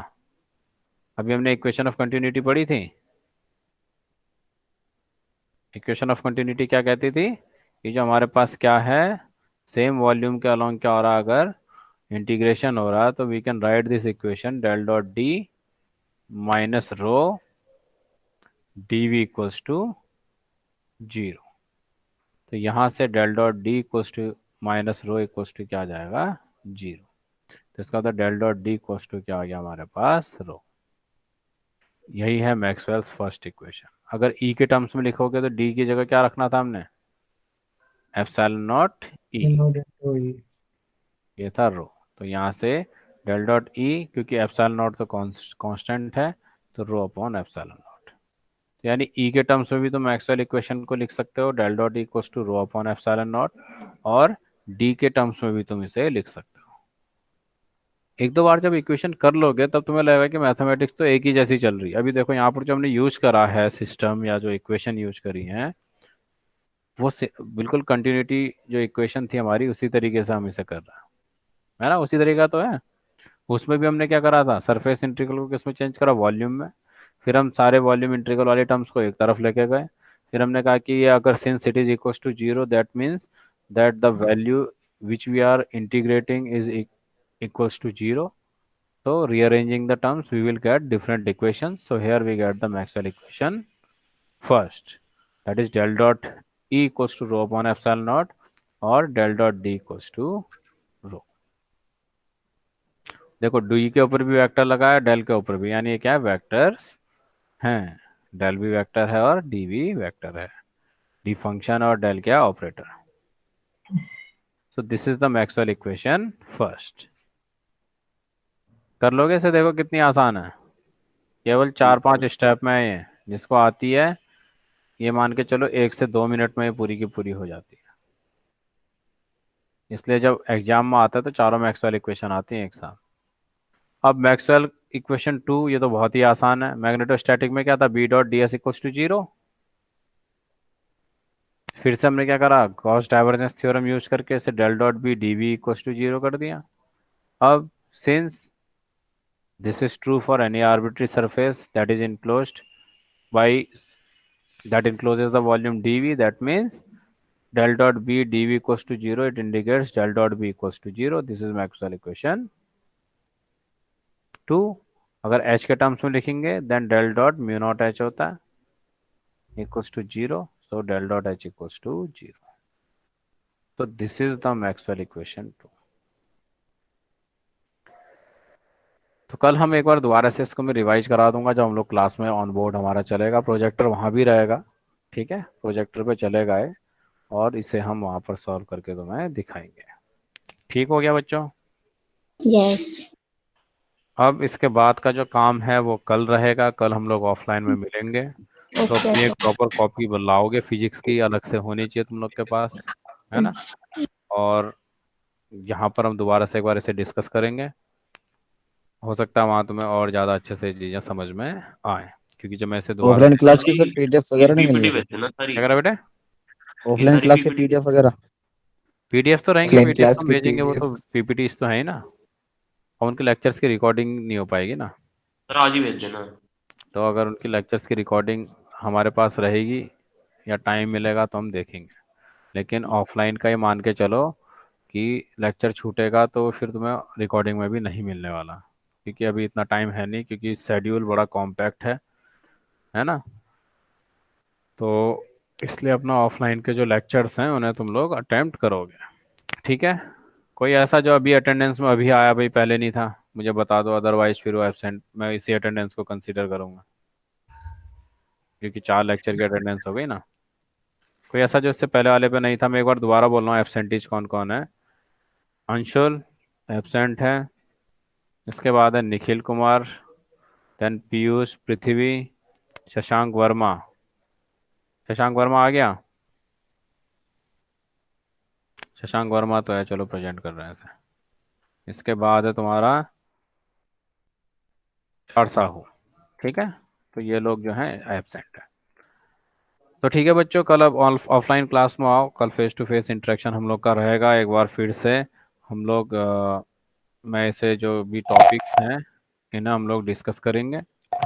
अभी हमने इक्वेशन ऑफ कंटिन्यूटी पढ़ी थी। इक्वेशन ऑफ कंटिन्यूटी क्या कहती थी? कि जो हमारे पास क्या है, सेम वॉल्यूम के अलोंग क्या हो रहा है, अगर इंटीग्रेशन हो रहा है तो we can write this equation del dot D minus rho D V equals to zero. तो यहाँ से del dot D equals to minus rho equals to क्या आ जाएगा? जीरो। तो इसका मतलब del dot D equals to क्या आ गया हमारे पास? रो। यही है मैक्सवेल्स फर्स्ट इक्वेशन। अगर ई के टर्म्स में लिखोगे तो डी की जगह क्या रखना था हमने? Epsilon not E, Node into E. ये था रो। तो यहाँ से डेल डॉट ई, क्योंकि एप्सिलॉन नॉट तो कांस्टेंट है, तो रो अपॉन एप्सिलॉन नॉट। तो यानी ई के टर्म्स में भी तो मैक्सवेल इक्वेशन को लिख सकते हो, del dot E equals to rho upon epsilon naught, और डी के टर्म्स में भी तुम इसे लिख सकते हो। एक दो बार जब इक्वेशन कर लोगे तब तुम्हें लगेगा कि मैथमेटिक्स तो एक ही जैसी चल रही है। अभी देखो यहाँ पर जो हमने यूज करा है सिस्टम, या जो इक्वेशन यूज करी है, वो बिल्कुल कंटिन्यूटी जो इक्वेशन थी हमारी उसी तरीके से हम इसे कर रहे हैं, है ना? उसी तरीका तो है। उसमें भी हमने क्या करा था? सरफेस इंटीग्रल को किस में चेंज करा? वॉल्यूम में। फिर हम सारे वॉल्यूम इंटीग्रल वाले टर्म्स को एक तरफ लेके गए। फिर हमने कहा कि ये अगर since it is equal to zero, that means that the value which we are integrating is equals to 0. So rearranging the terms we will get different equations. So here we get the Maxwell equation first, that is del dot E equals to rho upon epsilon naught, और del dot D equals to rho। देखो D के ऊपर भी vector लगा है, del के ऊपर भी, यानी ये क्या है? वेक्टर्स हैं। डेल भी वेक्टर है और डी भी वेक्टर है। डी फंक्शन और डेल क्या? Operator. So this is the Maxwell equation first. कर लोगे इसे? देखो कितनी आसान है, केवल 4-5 स्टेप में है ये। जिसको आती है ये मान के चलो 1 से 2 मिनट में ये पूरी की पूरी हो जाती है। इसलिए जब एग्जाम में आता है तो चारों मैक्सवेल इक्वेशन आती हैं एक साथ। अब मैक्सवेल इक्वेशन 2, ये तो बहुत ही आसान है। मैग्नेटोस्टैटिक में क्या था, B dot D S equals to zero. फिर से हमने क्या करा, गॉस डाइवर्जेंस थ्योरम यूज करके इसे del dot B D V equals to zero कर दिया। अब since this is true for any arbitrary surface that is enclosed by that encloses the volume dv, that means del dot b dv equals to 0, it indicates del dot b equals to 0. This is Maxwell equation 2. अगर h के terms में लिखेंगे then del dot mu naught h होता है equals to 0, so del dot h equals to 0. So this is the Maxwell equation 2. तो कल हम एक बार दोबारा से इसको मैं रिवाइज करा दूंगा जब हम लोग क्लास में ऑन बोर्ड हमारा चलेगा, प्रोजेक्टर वहाँ भी रहेगा, ठीक है, प्रोजेक्टर पे चलेगा ये, और इसे हम वहाँ पर सॉल्व करके तुम्हें दिखाएंगे। ठीक हो गया बच्चों? यस। अब इसके बाद का जो काम है वो कल रहेगा, कल हम लोग ऑफलाइन में मिलेंगे। तो अपनी एक प्रॉपर कॉपी लाओगे, फिजिक्स की अलग से होनी चाहिए तुम लोग के पास, है ना, और यहाँ पर हम दोबारा से एक बार इसे डिस्कस करेंगे। हो सकता है वहाँ तुम्हें और ज़्यादा अच्छे से चीज़ें समझ में आए, क्योंकि जब मैं इसे दोबारा ऑफलाइन क्लास की सर पीडीएफ वगैरह नहीं मिल रही? क्या करा बेटे? ऑफलाइन क्लास की पीडीएफ वगैरह? पीडीएफ तो रहेंगे, Offline पीडीएफ class तो की भेजेंगे, वो PDF तो पीपीटीज तो है ही ना, और उनके लेक्चर्स की रिकॉर्डिंग नहीं हो पाएगी ना। सर आज ही भेज देना। तो अगर उनकी लेक्चर्स की रिकॉर्डिंग हमारे पास रहेगी या टाइम मिलेगा तो हम देखेंगे, लेकिन ऑफलाइन का ही मान के चलो कि लेक्चर छूटेगा तो फिर तुम्हें रिकॉर्डिंग में भी नहीं मिलने वाला, क्योंकि अभी इतना टाइम है नहीं, क्योंकि शेड्यूल बड़ा कॉम्पैक्ट है ना। तो इसलिए अपना ऑफलाइन के जो लेक्चर्स हैं उन्हें तुम लोग अटेम्प्ट करोगे, ठीक है। कोई ऐसा जो अभी अटेंडेंस में अभी आया, भाई पहले नहीं था, मुझे बता दो, अदरवाइज फिर वो एब्सेंट, मैं इसी अटेंडेंस को कंसीडर करूँगा, क्योंकि 4 लेक्चर की अटेंडेंस हो गई ना। कोई ऐसा जो इससे पहले वाले पे नहीं था, मैं एक बार दोबारा बोल रहा हूँ, एब्सेंटीज कौन कौन है। अंशुल एब्सेंट है, इसके बाद है निखिल कुमार, देन पीयूष, पृथ्वी, शशांक वर्मा। शशांक वर्मा आ गया? शशांक वर्मा तो है, चलो प्रेजेंट कर रहे हैं इसे। इसके बाद है तुम्हारा साहू, ठीक है। तो ये लोग जो हैं एब्सेंट है। तो ठीक है बच्चों, कल अब ऑफलाइन क्लास में आओ, कल फेस टू फेस इंटरेक्शन हम लोग का रहेगा। एक बार फिर से हम लोग मैं इसे जो भी टॉपिक्स हैं इन्हें हम लोग डिस्कस करेंगे।